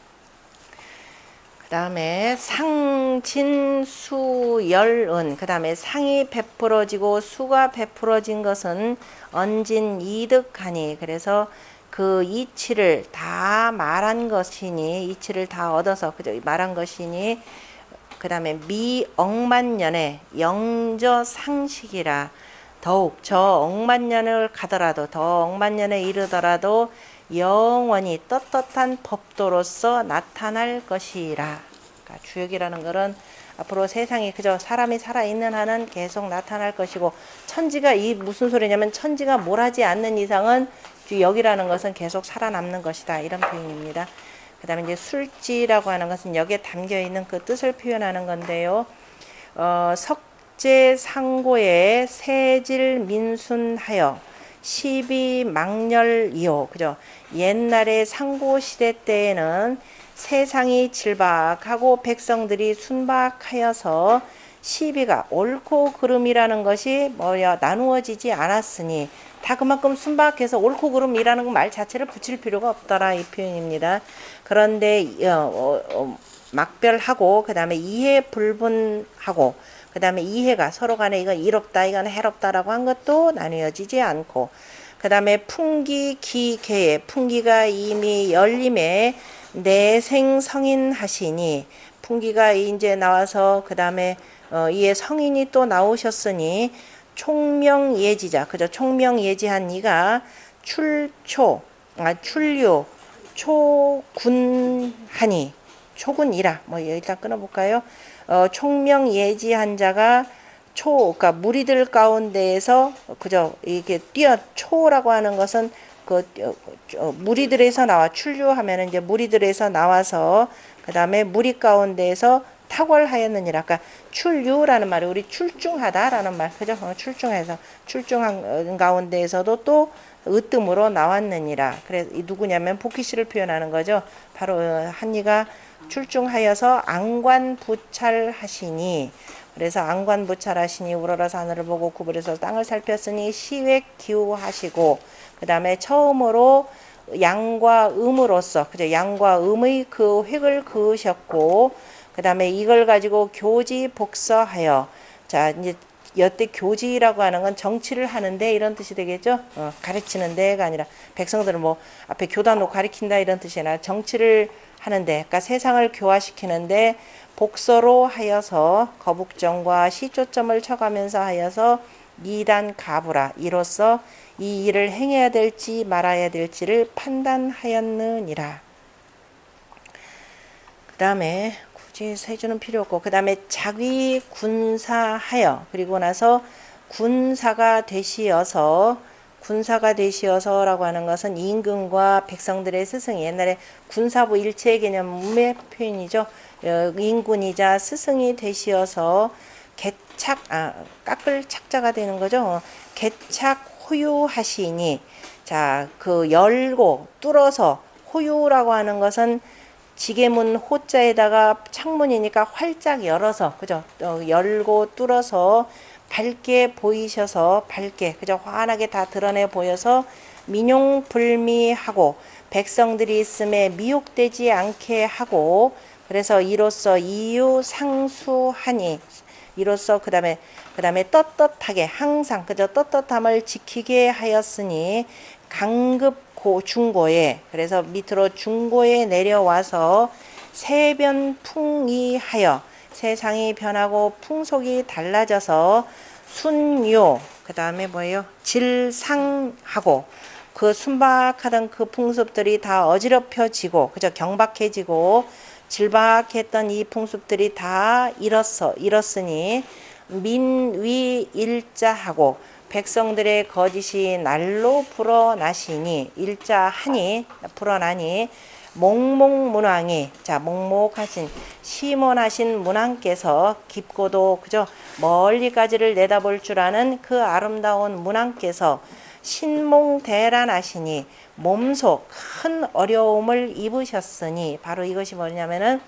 다음에 상진수열은, 그 다음에 상이 베풀어지고 수가 베풀어진 것은 언진 이득하니, 그래서 그 이치를 다 말한 것이니, 이치를 다 얻어서 그저 말한 것이니, 그 다음에 미억만년에 영저상식이라, 더욱 저 억만년을 가더라도, 더 억만년에 이르더라도 영원히 떳떳한 법도로서 나타날 것이라. 그러니까 주역이라는 것은 앞으로 세상이 그저 사람이 살아있는 한은 계속 나타날 것이고, 천지가, 이 무슨 소리냐면 천지가 뭘 하지 않는 이상은 역이라는 것은 계속 살아남는 것이다, 이런 표현입니다. 그 다음에 이제 술지라고 하는 것은 여기에 담겨있는 그 뜻을 표현하는 건데요. 석제상고에 세질민순하여 시비망렬이요. 그죠? 옛날에 상고시대 때에는 세상이 질박하고 백성들이 순박하여서 시비가, 옳고 그름이라는 것이 나누어지지 않았으니, 다 그만큼 순박해서 옳고 그름이라는 말 자체를 붙일 필요가 없더라, 이 표현입니다. 그런데 막별하고, 그 다음에 이해 불분하고, 그 다음에 이해가 서로 간에 이건 이롭다 이건 해롭다라고 한 것도 나뉘어지지 않고, 그 다음에 풍기 기계에, 풍기가 이미 열림에 내생성인 하시니, 풍기가 이제 나와서 그 다음에 이에 성인이 또 나오셨으니 총명예지자, 그죠? 총명예지한 이가 출류 초군하니, 초군이라, 일단 끊어볼까요? 총명예지한 자가 그러니까 무리들 가운데에서, 그죠? 이게 초라고 하는 것은 무리들에서 나와, 출류하면은 이제 무리들에서 나와서 그 다음에 무리 가운데에서 탁월하였느니라. 그러니까 출류라는 말이 우리 출중하다라는 말, 그죠? 출중해서, 출중한 가운데에서도 또 으뜸으로 나왔느니라. 그래서 이 누구냐면 복희씨를 표현하는 거죠. 바로 한이가 출중하여서 안관부찰하시니, 그래서 안관부찰하시니 우러러서 하늘을 보고 구부려서 땅을 살폈으니 시획기우하시고, 그 다음에 처음으로 양과 음으로써, 그죠? 양과 음의 그 획을 그으셨고, 그 다음에 이걸 가지고 교지 복서하여, 자 이제 여태 교지라고 하는 건 정치를 하는데 이런 뜻이 되겠죠. 가르치는 데가 아니라 백성들을 뭐 앞에 교단 놓고 가르친다 이런 뜻이 아니라 정치를 하는데, 그러니까 세상을 교화시키는데 복서로 하여서 거북정과 시초점을 쳐가면서 하여서 이단 가부라, 이로써 이 일을 행해야 될지 말아야 될지를 판단하였느니라. 그 다음에 굳이 세 줄은 필요 없고, 그 다음에 자기 군사하여, 그리고 나서 군사가 되시어서, 군사가 되시어서라고 하는 것은 임금과 백성들의 스승이, 옛날에 군사부 일체 개념의 표현이죠. 임군이자 스승이 되시어서 개착, 깎을 착자가 되는 거죠. 개착 호유하시니, 자, 그 열고 뚫어서, 호유라고 하는 것은 지게문 호자에다가 창문이니까 활짝 열어서, 그죠? 열고 뚫어서 밝게 보이셔서, 밝게, 그죠? 환하게 다 드러내 보여서 민용불미하고 백성들이 있음에 미혹되지 않게 하고, 그래서 이로써 이유상수하니, 이로써 그 다음에 떳떳하게 항상, 그죠? 떳떳함을 지키게 하였으니 강급 중고에, 그래서 밑으로 중고에 내려와서 세변풍이하여, 세상이 변하고 풍속이 달라져서 순요, 그 다음에 뭐예요? 질상하고, 그 순박하던 그 풍습들이 다 어지럽혀지고, 그죠? 경박해지고 질박했던 이 풍습들이 다 잃었으니 민위 일자하고, 백성들의 거짓이 날로 불어나시니, 일자하니, 불어나니, 몽몽문왕이, 자, 몽목하신, 심원하신 문왕께서, 깊고도 그저 멀리까지를 내다볼 줄 아는 그 아름다운 문왕께서 신몽대란하시니, 몸소 큰 어려움을 입으셨으니, 바로 이것이 뭐냐면은,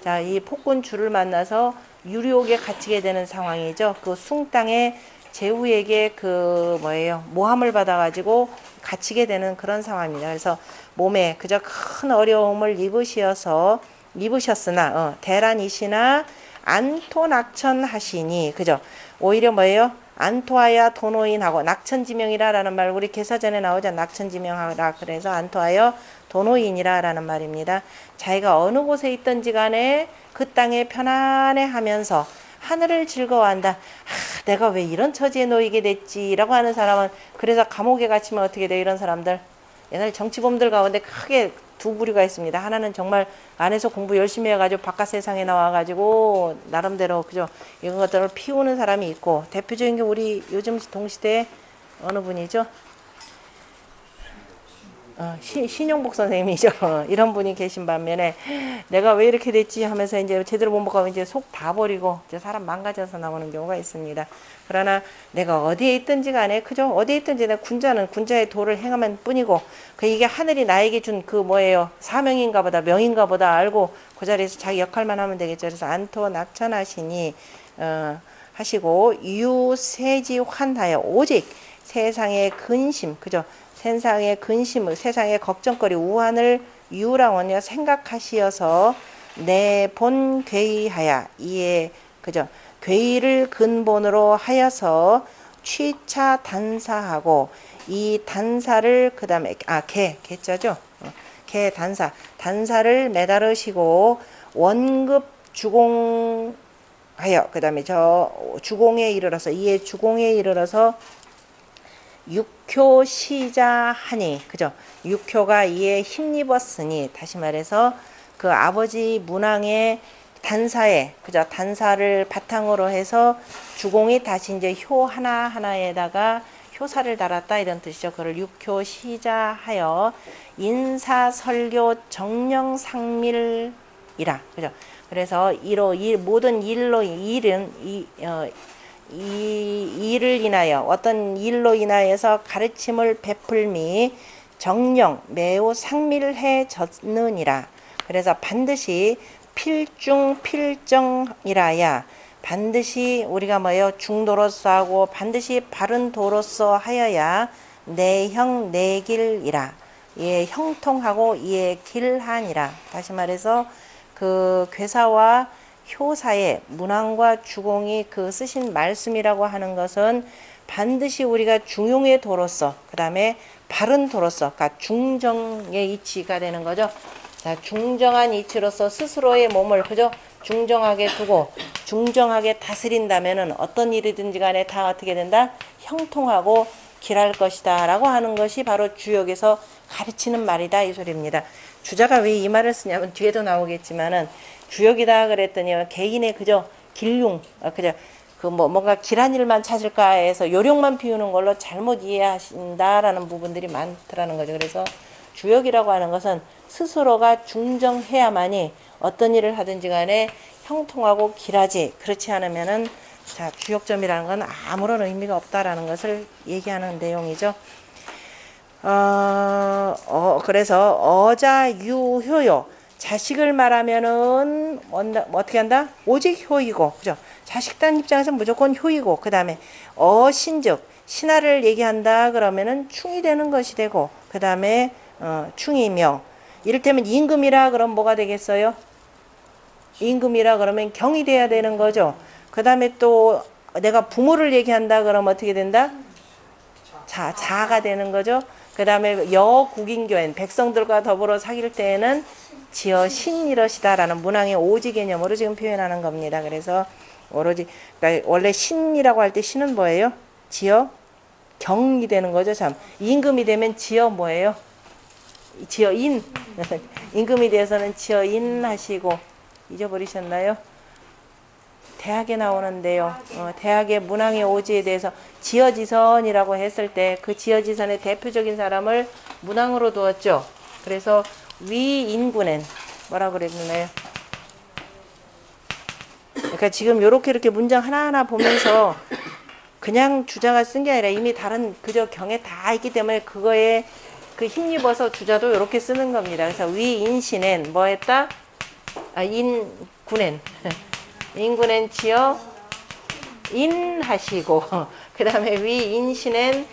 자, 이 폭군주를 만나서 유리옥에 갇히게 되는 상황이죠. 그 숭땅에 제후에게 그 뭐예요? 모함을 받아가지고 갇히게 되는 그런 상황입니다. 그래서 몸에 그저 큰 어려움을 입으셨으나, 대란이시나 안토낙천하시니, 그죠? 오히려 뭐예요? 안토하여 도노인하고, 낙천지명이라라는 말, 우리 개사전에 나오자 낙천지명하라, 그래서 안토하여 도노인이라라는 말입니다. 자기가 어느 곳에 있든지 간에 그 땅에 편안해 하면서 하늘을 즐거워한다. 내가 왜 이런 처지에 놓이게 됐지라고 하는 사람은, 그래서 감옥에 갇히면 어떻게 돼? 이런 사람들, 옛날 정치범들 가운데 크게 두 부류가 있습니다. 하나는 정말 안에서 공부 열심히 해가지고 바깥 세상에 나와가지고 나름대로 그죠, 이런 것들을 피우는 사람이 있고, 대표적인 게 우리 요즘 동시대에 어느 분이죠? 신용복 선생님이죠. 이런 분이 계신 반면에 내가 왜 이렇게 됐지 하면서 이제 제대로 못 먹고 이제 속 다 버리고 이제 사람 망가져서 나오는 경우가 있습니다. 그러나 내가 어디에 있든지 간에, 그죠? 어디에 있든지 내 군자는 군자의 도를 행하면 뿐이고, 그 이게 하늘이 나에게 준 그 뭐예요? 사명인가 보다, 명인가 보다 알고 그 자리에서 자기 역할만 하면 되겠죠. 그래서 안토 낙천하시니, 하시고, 유세지 환하여, 오직 세상의 근심, 그죠? 세상의 근심을, 세상의 걱정거리, 우환을 유랑원여 생각하시어서 내 본 괴이하야, 이에 그죠, 괴이를 근본으로 하여서 취차 단사하고, 이 단사를 그 다음에 개자죠. 개 단사를 매달으시고 원급 주공하여, 그 다음에 저 주공에 이르러서, 이에 주공에 이르러서 육효 시자하니, 그죠? 육효가 이에 힘입었으니, 다시 말해서 그 아버지 문왕의 단사에, 그죠? 단사를 바탕으로 해서 주공이 다시 이제 효 하나하나에다가 효사를 달았다, 이런 뜻이죠. 그걸 육효 시자하여 인사설교 정령상밀이라, 그죠? 그래서 모든 일은 이 일을 인하여, 어떤 일로 인하여서 가르침을 베풀미 정령 매우 상밀해졌느니라. 그래서 반드시 필정이라야, 반드시 우리가 뭐예요? 중도로서 하고 반드시 바른 도로서 하여야 내형 내길이라. 예, 형통하고 예 길하니라. 다시 말해서 그 괴사와 효사의 문왕과 주공이 그 쓰신 말씀이라고 하는 것은 반드시 우리가 중용의 도로서, 그 다음에 바른 도로서, 그러니까 중정의 이치가 되는 거죠. 자, 중정한 이치로서 스스로의 몸을 그저 중정하게 두고 중정하게 다스린다면은 어떤 일이든지 간에 다 어떻게 된다? 형통하고 길할 것이다 라고 하는 것이 바로 주역에서 가르치는 말이다 이 소리입니다. 주자가 왜 이 말을 쓰냐면 뒤에도 나오겠지만은 주역이다 그랬더니 개인의 그저 길용, 그저 그 뭔가 길한 일만 찾을까 해서 요령만 피우는 걸로 잘못 이해하신다라는 부분들이 많더라는 거죠. 그래서 주역이라고 하는 것은 스스로가 중정해야만이 어떤 일을 하든지 간에 형통하고 길하지, 그렇지 않으면은 자, 주역점이라는 건 아무런 의미가 없다라는 것을 얘기하는 내용이죠. 그래서 어자유효요. 자식을 말하면은 어떻게 한다? 오직 효이고, 그죠? 자식단 입장에서 무조건 효이고, 그 다음에 신즉 신하를 얘기한다 그러면은 충이 되는 것이 되고, 그 다음에 충이며, 이를테면 임금이라 그럼 뭐가 되겠어요? 임금이라 그러면 경이 돼야 되는 거죠. 그 다음에 또 내가 부모를 얘기한다 그러면 어떻게 된다? 자가 되는 거죠. 그 다음에 여국인교엔 백성들과 더불어 사귈 때에는 지어 신이러시다라는 문왕의 오지 개념으로 지금 표현하는 겁니다. 그래서 오로지 그러니까 원래 신이라고 할 때 신은 뭐예요? 지어 경이 되는 거죠. 참 임금이 되면 지어 뭐예요? 지어 인 임금이 돼서는 지어 인 하시고 잊어버리셨나요? 대학에 나오는데요. 대학의 문왕의 오지에 대해서 지어지선이라고 했을 때 그 지어지선의 대표적인 사람을 문왕으로 두었죠. 그래서 위인군엔 뭐라고 그랬나요? 그러니까 지금 이렇게 문장 하나하나 보면서 그냥 주자가 쓴 게 아니라 이미 다른 그저 경에 다 있기 때문에 그거에 그 힘입어서 주자도 이렇게 쓰는 겁니다. 그래서 위인신엔 뭐 했다? 인군엔 인군엔 지어 인하시고 그 다음에 위인신엔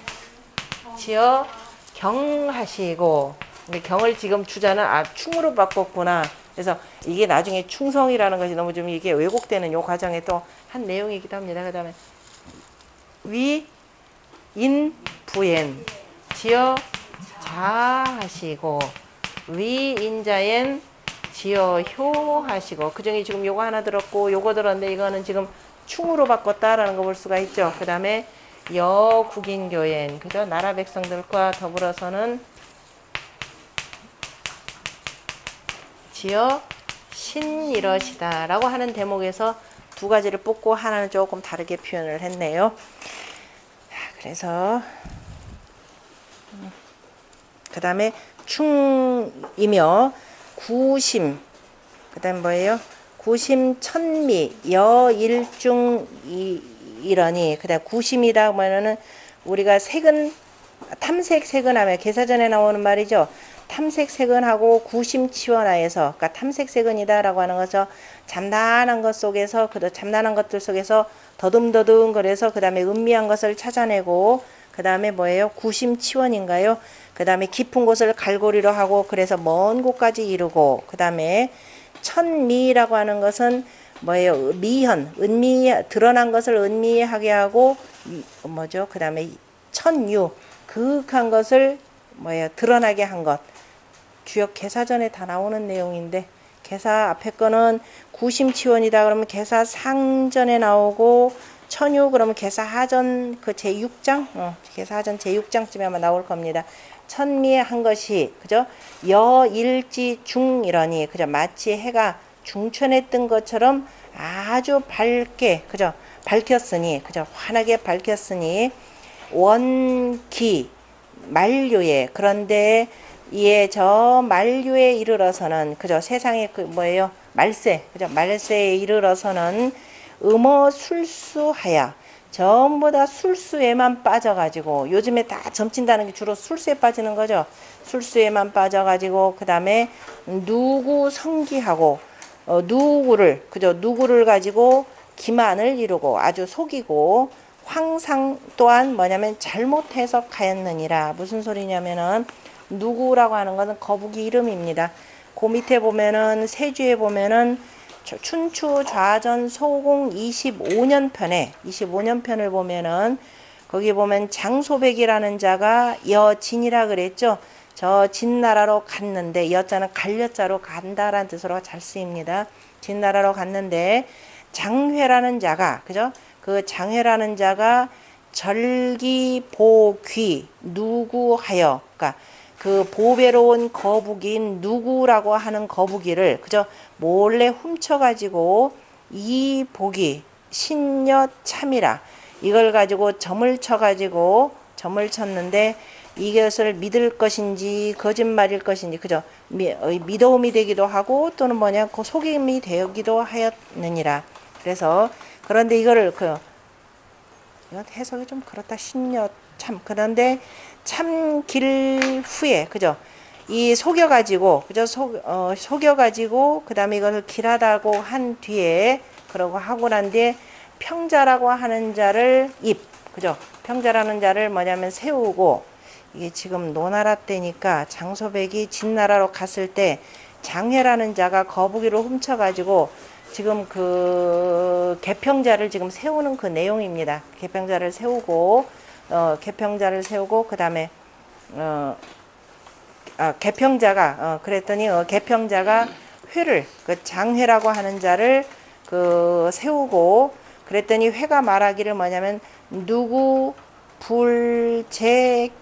지어 경하시고. 근데 경을 지금 주자는 충으로 바꿨구나. 그래서 이게 나중에 충성이라는 것이 너무 좀 이게 왜곡되는 요 과정에 또 한 내용이기도 합니다. 그 다음에 위인부엔 지어 자하시고 위인자엔 지어 효하시고. 그 중에 지금 요거 하나 들었고 요거 들었는데 이거는 지금 충으로 바꿨다라는 거 볼 수가 있죠. 그 다음에 여국인교엔 그죠? 나라 백성들과 더불어서는 지어 신이러시다 라고 하는 대목에서 두 가지를 뽑고 하나는 조금 다르게 표현을 했네요. 그래서 그 다음에 충이며 구심, 그 다음 뭐예요? 구심 천미 여일중 이러니. 그 다음 구심이다 하면은 우리가 탐색세근하면 계사전에 나오는 말이죠. 탐색세근하고 구심치원하에서, 그러니까 탐색세근이다라고 하는 것은 잠단한 것 속에서, 그 잠단한 것들 속에서 더듬더듬 그래서 그 다음에 은미한 것을 찾아내고, 그 다음에 뭐예요? 구심치원인가요? 그 다음에 깊은 곳을 갈고리로 하고 그래서 먼 곳까지 이루고, 그 다음에 천미라고 하는 것은 뭐예요? 미현, 드러난 것을 은미하게 하고 뭐죠? 그 다음에 천유, 그윽한 것을 뭐예요? 드러나게 한 것. 주역 개사전에 다 나오는 내용인데, 개사 앞에 거는 구심치원이다 그러면 개사 상전에 나오고, 천유 그러면 개사 하전 그 제6장, 개사 하전 제6장쯤에 아마 나올 겁니다. 천미한 것이 그죠? 여일지 중이러니, 그죠? 마치 해가 중천에 뜬 것처럼 아주 밝게 그죠? 밝혔으니, 그죠? 환하게 밝혔으니 원기 만류에, 그런데 이에 저 만류에 이르러서는 그죠? 세상에 그 뭐예요? 말세, 그죠? 말세에 이르러서는 음어술수하야, 전부 다 술수에만 빠져가지고, 요즘에 다 점친다는 게 주로 술수에 빠지는 거죠. 술수에만 빠져가지고 그 다음에 누구 성기하고 누구를 그죠? 누구를 가지고 기만을 이루고 아주 속이고, 황상 또한 뭐냐면 잘못 해석하였느니라. 무슨 소리냐면은 누구라고 하는 것은 거북이 이름입니다. 그 밑에 보면은 세주에 보면은 춘추 좌전 소공 25년 편을 보면은 거기 보면 장소백이라는 자가 여진이라 그랬죠. 저 진나라로 갔는데, 여자는 갈려자로 간다라는 뜻으로 잘 쓰입니다. 진나라로 갔는데 장회라는 자가, 그죠? 그 장회라는 자가 절기보귀 누구하여, 그러니까 그 보배로운 거북이인 누구라고 하는 거북이를, 그죠? 몰래 훔쳐가지고 이 복이 신여 참이라, 이걸 가지고 점을 쳤는데 이것을 믿을 것인지 거짓말일 것인지, 그죠? 미도움이 되기도 하고 또는 뭐냐, 그 속임이 되기도 하였느니라. 그래서 그런데 이거를 이건 해석이 좀 그렇다. 신여 참. 그런데 참길 후에, 그죠? 이 속여가지고, 그죠? 속여가지고 그 다음에 이걸 길하다고 한 뒤에, 그러고 하고 난 뒤에 평자라고 하는 자를 그죠? 평자라는 자를 뭐냐면 세우고, 이게 지금 노나라 때니까 장소백이 진나라로 갔을 때 장회라는 자가 거북이를 훔쳐가지고 지금 그 개평자를 지금 세우는 그 내용입니다. 개평자를 세우고, 그 다음에 개평자가 회를, 그 장회라고 하는 자를 세우고, 그랬더니 회가 말하기를 뭐냐면 누구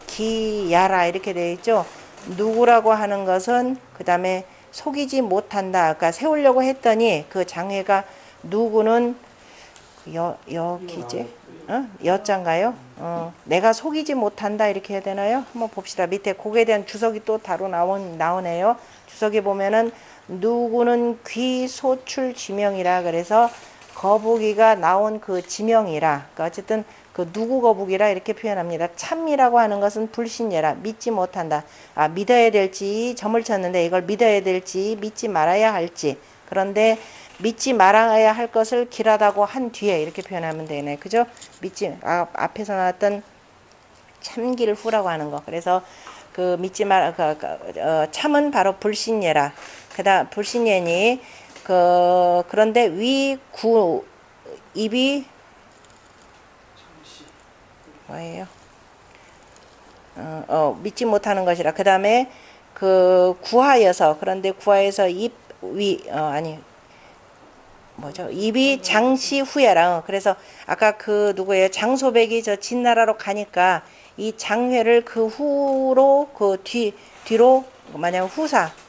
불제기야라 이렇게 되어 있죠. 누구라고 하는 것은 그 다음에 속이지 못한다. 그러니까 세우려고 했더니 그 장회가 누구는 여기지? 여자인가요? 내가 속이지 못한다 이렇게 해야 되나요? 한번 봅시다. 밑에 곡에 대한 주석이 또 따로 나오네요. 주석에 보면은 누구는 귀소출 지명이라, 그래서 거북이가 나온 그 지명이라, 그러니까 어쨌든 그 누구 거북이라 이렇게 표현합니다. 참이라고 하는 것은 불신예라, 믿지 못한다. 믿어야 될지, 점을 쳤는데 이걸 믿어야 될지 믿지 말아야 할지, 그런데 믿지 말아야 할 것을 길하다고 한 뒤에 이렇게 표현하면 되네. 그죠? 앞에서 나왔던 참길 후라고 하는 거. 그래서 그 믿지 말, 참은 바로 불신예라. 불신예니, 그런데 입이 뭐예요? 믿지 못하는 것이라. 그 다음에 구하여서, 그런데 구하여서 입이 장시 후야라. 그래서 아까 누구예요? 장소백이 저 진나라로 가니까 이 장회를 그 후로 뒤로 만약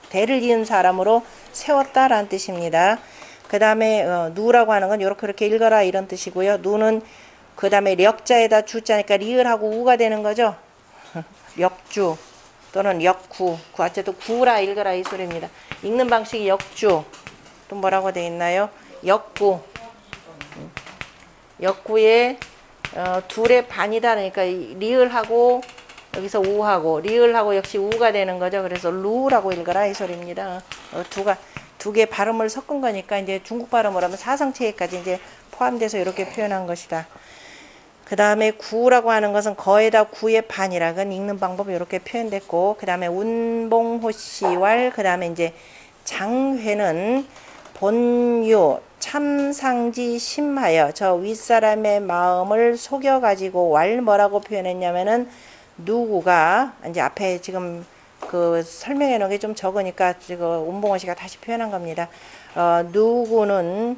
대를 이은 사람으로 세웠다라는 뜻입니다. 그 다음에 누라고 하는 건 이렇게 읽어라 이런 뜻이고요. 누는 그 다음에 력자에다 주자니까 리을하고 우가 되는 거죠. 역주 또는 역구, 어쨌든 구라 읽어라 이 소리입니다. 읽는 방식이 역주. 또 뭐라고 되어 있나요? 역구. 역구에 둘의 반이다. 그러니까 리을하고 여기서 우하고, 리을하고 역시 우가 되는 거죠. 그래서 루라고 읽어라 이 소리입니다. 두 개 발음을 섞은 거니까 이제 중국 발음을 하면 사성체까지 이제 포함돼서 이렇게 표현한 것이다. 그 다음에 구라고 하는 것은 거에다 구의 반이라, 그건 읽는 방법이 이렇게 표현됐고, 그 다음에 운봉호씨왈, 그 다음에 이제 장회는 본유 참상지 심하여, 저 윗사람의 마음을 속여가지고 뭐라고 표현했냐면은 누구가, 이제 앞에 지금 설명해 놓은 게 좀 적으니까 지금 운봉호 씨가 다시 표현한 겁니다. 누구는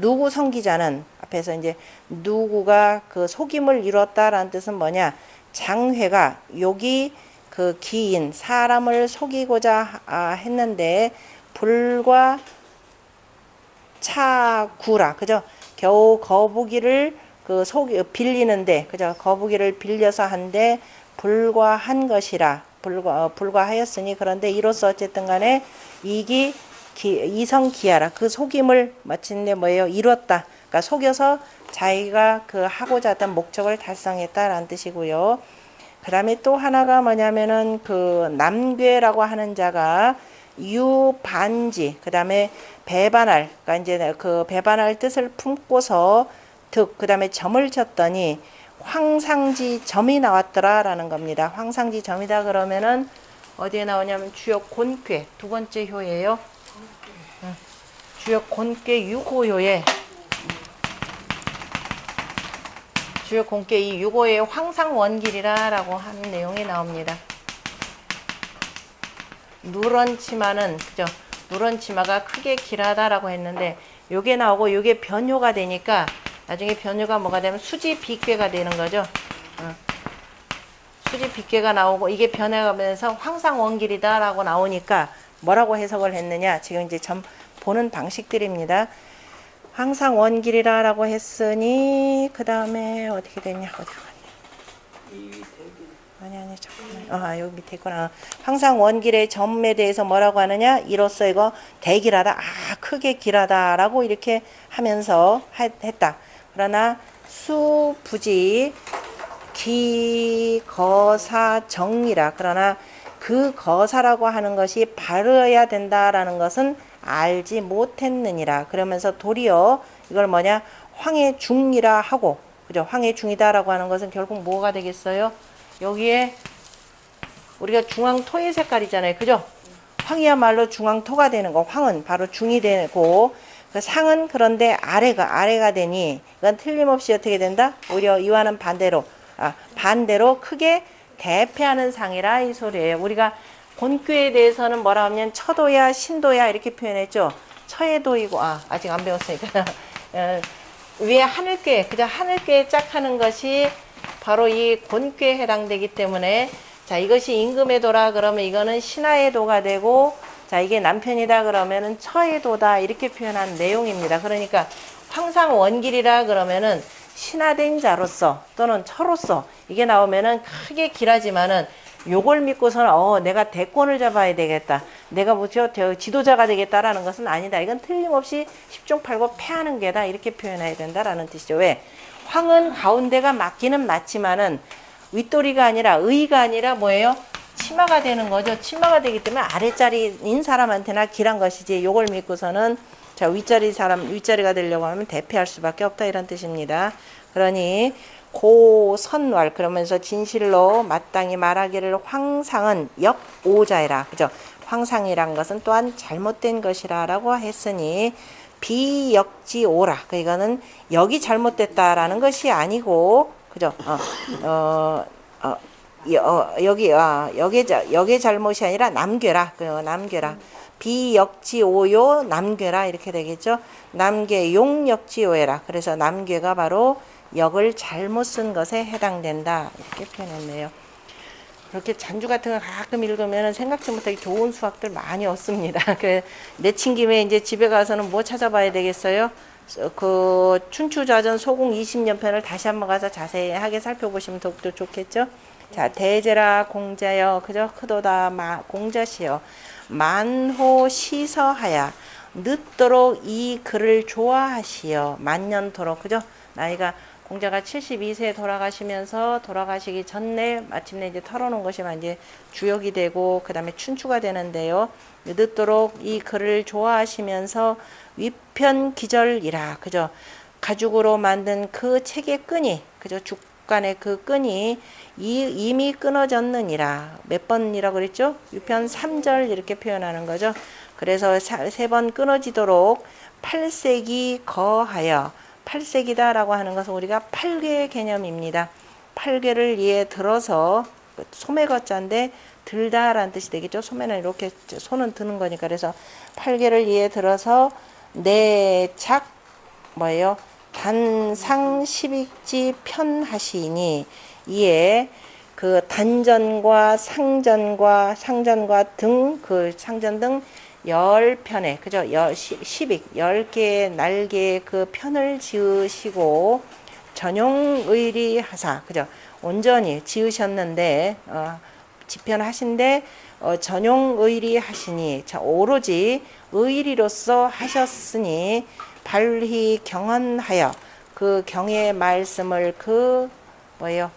누구 성기자는, 앞에서 이제 누구가 속임을 이뤘다라는 뜻은 뭐냐? 장회가 여기 기인 사람을 속이고자 했는데 불과 차구라, 그죠? 겨우 거북이를 빌리는데, 그죠? 거북이를 빌려서 한데 불과한 것이라, 불과하였으니, 그런데 이로써 어쨌든 간에 이성기하라, 그 속임을 마침내 뭐예요? 이뤘다. 그러니까 속여서 자기가 하고자 했던 목적을 달성했다라는 뜻이고요. 그 다음에 또 하나가 뭐냐면은 남괴라고 하는 자가 유반지, 그 다음에 배반할, 그러니까 이제 배반할 뜻을 품고서 그 다음에 점을 쳤더니 황상지 점이 나왔더라라는 겁니다. 황상지 점이다 그러면은 어디에 나오냐면 주역 곤괴 두 번째 효예요. 주역 곤괴 6호요에 주역 곤괴 이 6호의 황상원길이라고 하는 내용이 나옵니다. 누런 치마는 그죠? 누런 치마가 크게 길하다라고 했는데 요게 나오고 요게 변효가 되니까 나중에 변효가 뭐가 되면 수지 빗괴가 되는 거죠. 수지 빗괴가 나오고 이게 변해가면서 황상원길이다라고 나오니까 뭐라고 해석을 했느냐? 지금 이제 점 보는 방식들입니다. 황상원길이라고 했으니 그 다음에 어떻게 됐냐? 어디로 갔냐? 아니 잠깐만. 여기 밑에 있구나. 황상원길의 점에 대해서 뭐라고 하느냐? 이로써 이거 대길하다. 크게 길하다라고 이렇게 하면서 했다. 그러나 수부지 기거사정이라. 그러나 그 거사라고 하는 것이 바르야 된다라는 것은 알지 못했느니라. 그러면서 도리어 이걸 뭐냐? 황해중이라 하고, 그죠? 황해중이다라고 하는 것은 결국 뭐가 되겠어요? 여기에 우리가 중앙토의 색깔이잖아요. 그죠? 황이야말로 중앙토가 되는 거. 황은 바로 중이 되고, 그 상은 그런데 아래가 되니, 이건 틀림없이 어떻게 된다? 오히려 이와는 반대로 크게 대패하는 상이라 이 소리예요. 우리가 곤괴에 대해서는 뭐라 하면 처도야 신도야 이렇게 표현했죠. 처에도이고 아직 안 배웠으니까 위에 하늘괴 그저 하늘괴에 짝 하는 것이 바로 이 곤괴에 해당되기 때문에 자 이것이 임금의 도라 그러면 이거는 신하의 도가 되고 자 이게 남편이다 그러면은 처의 도다 이렇게 표현한 내용입니다. 그러니까 황상원길이라 그러면은 신하된 자로서 또는 처로서 이게 나오면은 크게 길하지만은 요걸 믿고서는 내가 대권을 잡아야 되겠다. 내가 뭐죠? 지도자가 되겠다라는 것은 아니다. 이건 틀림없이 10중 8구 패하는 게다. 이렇게 표현해야 된다라는 뜻이죠. 왜? 황은 가운데가 맞기는 맞지만은 윗도리가 아니라 의가 아니라 뭐예요? 치마가 되는 거죠. 치마가 되기 때문에 아랫자리인 사람한테나 길한 것이지. 요걸 믿고서는 자 윗자리가 되려고 하면 대패할 수밖에 없다 이런 뜻입니다. 그러니 고선왈 그러면서 진실로 마땅히 말하기를 황상은 역오자이라. 그죠? 황상이란 것은 또한 잘못된 것이라 라고 했으니 비역지오라. 이거는 역이 잘못됐다라는 것이 아니고 그죠? 역의 잘못이 아니라 남괴라. 남괴라. 비역지오요 남괴라 이렇게 되겠죠. 남괴 용역지오해라. 그래서 남괴가 바로 역을 잘못 쓴 것에 해당된다 이렇게 표현했네요. 그렇게 잔주 같은 거 가끔 읽으면 생각지 못하게 좋은 수학들 많이 얻습니다. 내친 김에 이제 집에 가서는 뭐 찾아봐야 되겠어요? 그 춘추좌전 소공 20년편을 다시 한번 가서 자세하게 살펴보시면 더욱더 좋겠죠. 자 대제라 공자여 그저 크도다 공자시여 만호 시서하야 늦도록 이 글을 좋아하시어 만년토록 그죠? 나이가 공자가 72세에 돌아가시기 전에 마침내 이제 털어놓은 것이 이제 주역이 되고 그 다음에 춘추가 되는데요. 늦도록 이 글을 좋아하시면서 위편기절이라 그죠? 가죽으로 만든 그 책의 끈이 그죠? 죽간의 그 끈이 이미 끊어졌느니라. 몇 번이라고 그랬죠? 위편 3절 이렇게 표현하는 거죠. 그래서 3번 끊어지도록 8색이 거하여 8색이다 라고 하는 것은 우리가 8괴의 개념입니다. 8괴를 이에 들어서 소매거자인데 들다 라는 뜻이 되겠죠. 소매는 이렇게 손은 드는 거니까 그래서 8괴를 이에 들어서 내작 뭐예요? 단상 10익지 편하시니 이에 그 단전과 상전과 등 그 상전 등 10편에 그죠? 10익 10개의 날개의 그 편을 지으시고 전용의리 하사 그죠? 온전히 지으셨는데 지편하신데 전용의리 하시니 자 오로지 의리로서 하셨으니 발휘 경언하여 그 경의 말씀을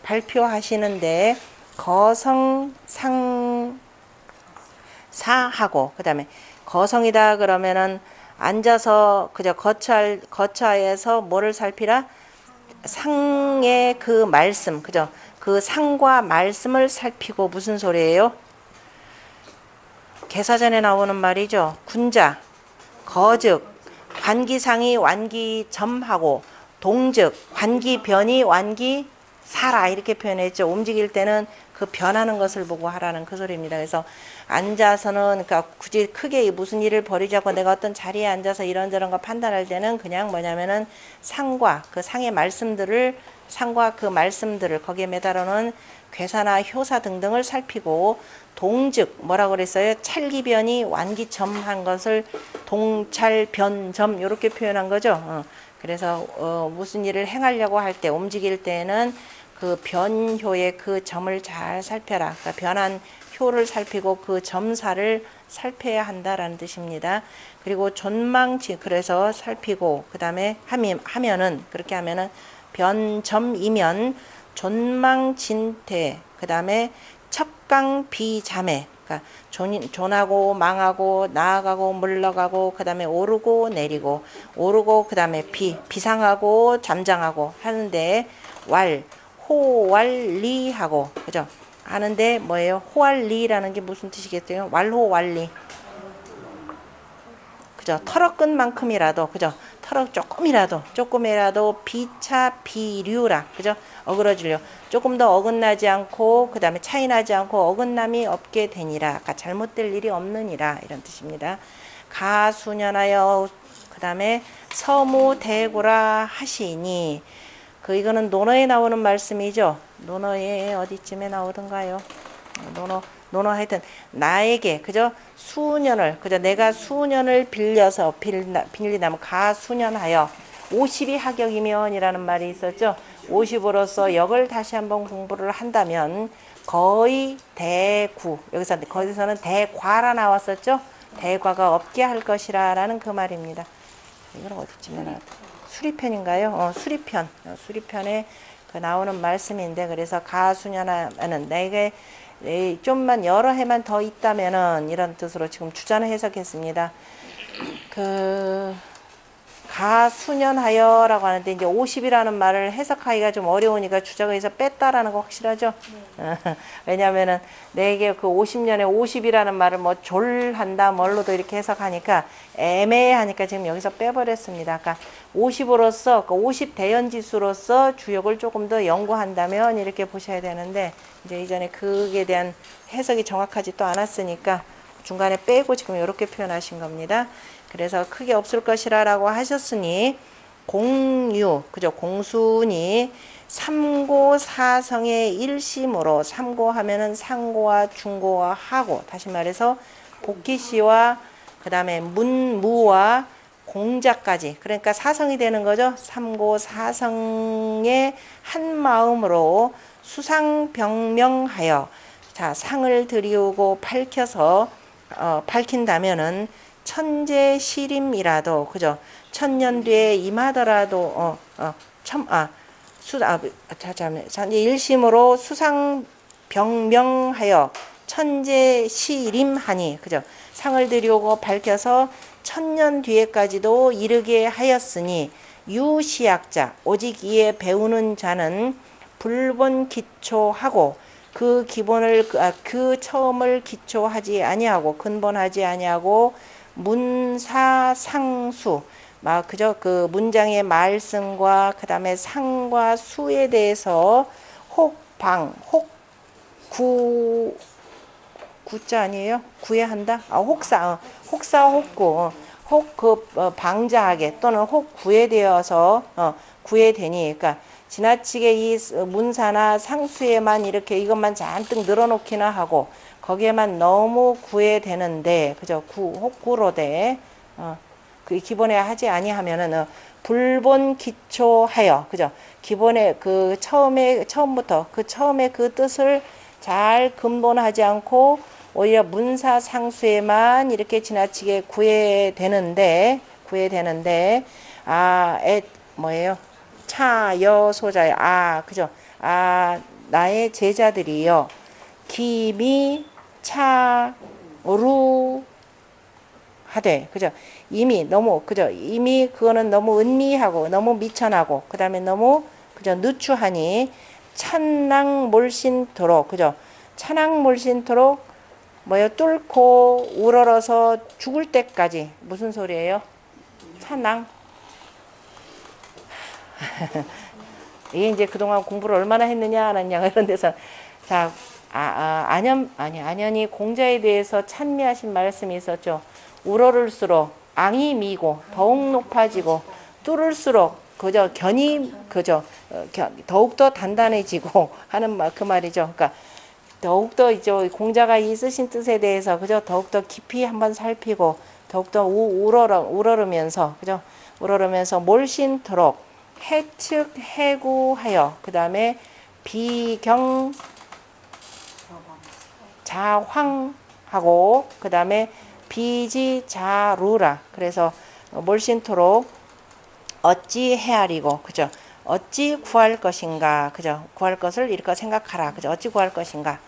발표하시는데 거성상사하고 그 다음에 거성이다 그러면은 앉아서 그저 거처에서 뭐를 살피라? 상의 그 말씀 그죠? 그 상과 말씀을 살피고 무슨 소리예요? 개사전에 나오는 말이죠. 군자, 거즉, 관기상이 완기점하고 동즉 관기변이 완기사라 이렇게 표현했죠. 움직일 때는 그 변하는 것을 보고 하라는 그 소리입니다. 그래서 앉아서는 그러니까 굳이 크게 무슨 일을 벌이지 않고 내가 어떤 자리에 앉아서 이런저런 거 판단할 때는 그냥 뭐냐면은 상과 그 상의 말씀들을 상과 그 말씀들을 거기에 매달아 놓은 괴사나 효사 등등을 살피고 동즉 뭐라고 그랬어요? 찰기변이 완기점한 것을 동찰변점 이렇게 표현한 거죠. 그래서 무슨 일을 행하려고 할 때 움직일 때는 그 변효의 그 점을 잘 살펴라. 그러니까 변한 효를 살피고 그 점사를 살펴야 한다라는 뜻입니다. 그리고 존망치 그래서 살피고 그 다음에 하면은 그렇게 하면은 변점이면 존망진태 그 다음에 척강비자매 그러니까 존하고 망하고 나아가고 물러가고 그 다음에 오르고 내리고 오르고 그 다음에 비상하고 잠잠하고 하는데 호왈리하고 그죠? 하는데 뭐예요? 호왈리라는 게 무슨 뜻이겠어요? 왈호왈리 그죠? 털어끈 만큼이라도 그죠? 털어 조금이라도 비차 비류라 그죠? 어그러지려 조금 더 어긋나지 않고 그 다음에 차이 나지 않고 어긋남이 없게 되니라 아까 잘못될 일이 없느니라 이런 뜻입니다. 가수년하여 그 다음에 서무대고라 하시니 이거는 논어에 나오는 말씀이죠. 논어에 어디쯤에 나오던가요? 논어 하여튼 나에게 그죠? 수년을 그죠? 내가 수년을 빌려서 빌리다면 가수년하여 50이 하격이면 이라는 말이 있었죠. 50으로서 역을 다시 한번 공부를 한다면 거의 대구 거기서는 대과라 나왔었죠. 대과가 없게 할 것이라 라는 그 말입니다. 이건 어디쯤에 나왔다. 수리편인가요? 수리편에 그 나오는 말씀인데 그래서 가수년하는 내게 좀만 여러 해만 더 있다면은 이런 뜻으로 지금 주자는 해석했습니다. 가수년하여라고 하는데 이제 50이라는 말을 해석하기가 좀 어려우니까 주자가 여기서 뺐다라는 거 확실하죠? 왜냐면은 내게 그 50년에 50이라는 말을 뭐 졸한다 뭘로도 이렇게 해석하니까 애매하니까 지금 여기서 빼버렸습니다. 아까 50으로서 그 50 대연지수로서 주역을 조금 더 연구한다면 이렇게 보셔야 되는데 이제 이전에 그에 대한 해석이 정확하지 또 않았으니까 중간에 빼고 지금 이렇게 표현하신 겁니다. 그래서 크게 없을 것이라고 하셨으니 공유 그죠? 공순이 삼고사성의 일심으로 삼고하면은 상고와 중고와 하고 다시 말해서 복기시와 그 다음에 문무와 공자까지 그러니까 사성이 되는 거죠. 삼고사성의 한 마음으로 수상병명하여 자 상을 들이우고 밝힌다면은 천재시림이라도 그죠? 천년 뒤에 임하더라도 일심으로 수상병명하여 천재시림하니 그죠? 상을 들여오고 밝혀서 천년 뒤에까지도 이르게 하였으니 유시학자 오직 이에 배우는 자는 불본 기초하고 그 기본을 그 처음을 기초하지 아니하고 근본하지 아니하고 문사상수 그저 그 문장의 말씀과 그 다음에 상과 수에 대해서 구자 아니에요? 구애한다? 혹구 방자하게 또는 혹 구애되어서 구애되니 그러니까 지나치게 이 문사나 상수에만 이렇게 이것만 잔뜩 늘어놓기나 하고 거기에만 너무 구애되는데 그죠? 혹구로 돼 그 기본에 하지 아니하면은 불본 기초하여 그죠? 기본에 그 처음부터 그 처음에 그 뜻을 잘 근본하지 않고 오히려 문사 상수에만 이렇게 지나치게 구애되는데 뭐예요? 차여소자요. 그죠? 나의 제자들이요. 기미 차루 하되 그죠? 이미 너무 그죠? 이미 그거는 너무 은미하고 너무 미천하고 그다음에 너무 그죠? 누추하니 찬낭몰신토록 그죠? 찬낭몰신토록 뭐요? 뚫고 우러러서 죽을 때까지 무슨 소리예요? 찬낭. 이게 이제 그동안 공부를 얼마나 했느냐 안 했냐 이런 데서 자 안현이 공자에 대해서 찬미하신 말씀이 있었죠. 우러를수록 앙이 미고 더욱 높아지고 뚫을수록 그저 견이 그저 더욱더 단단해지고 하는 그 말이죠. 그러니까 더욱더 이제 공자가 이 쓰신 뜻에 대해서 그저 더욱더 깊이 한번 살피고 더욱더 우러르면서 그죠? 우러르면서 몰신토록 해측 해구하여 그 다음에 비경 자황하고 그 다음에 비지자루라. 그래서 몰신토록 어찌 헤아리고 그죠? 어찌 구할 것인가 그죠? 구할 것을 이렇게 생각하라 그죠? 어찌 구할 것인가.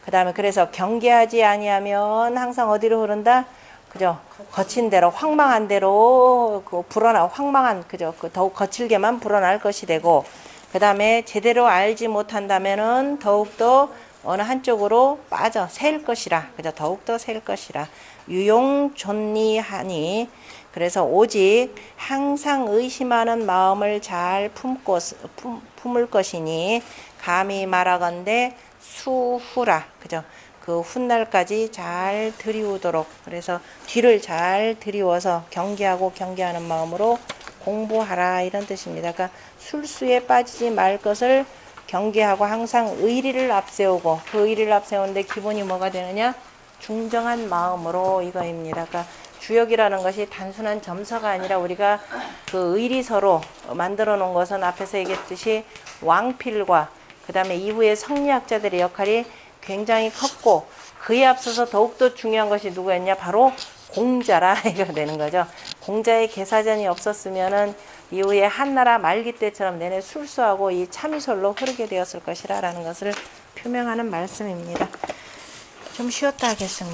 그 다음에 그래서 경계하지 아니하면 항상 어디로 흐른다 그죠? 거친 대로 황망한 대로 그 황망한 그죠? 그 더욱 거칠게만 불어날 것이 되고 그 다음에 제대로 알지 못한다면은 더욱더 어느 한쪽으로 빠져 셀 것이라 그죠? 더욱더 셀 것이라. 유용존리하니 그래서 오직 항상 의심하는 마음을 잘 품을 것이니 감히 말하건대 수후라 그죠? 그 훗날까지 잘 들이우도록 그래서 뒤를 잘 들이워서 경계하는 마음으로 공부하라 이런 뜻입니다. 그러니까 술수에 빠지지 말 것을 경계하고 항상 의리를 앞세우고 그 의리를 앞세우는데 기본이 뭐가 되느냐? 중정한 마음으로 이거입니다. 그러니까 주역이라는 것이 단순한 점서가 아니라 우리가 그 의리서로 만들어 놓은 것은 앞에서 얘기했듯이 왕필과 그 다음에 이후에 성리학자들의 역할이 굉장히 컸고 그에 앞서서 더욱더 중요한 것이 누구였냐? 바로 공자라 이거 되는 거죠. 공자의 계사전이 없었으면은 이후에 한나라 말기 때처럼 내내 술수하고 이 참이솔로 흐르게 되었을 것이라는 것을 표명하는 말씀입니다. 좀 쉬었다 하겠습니다.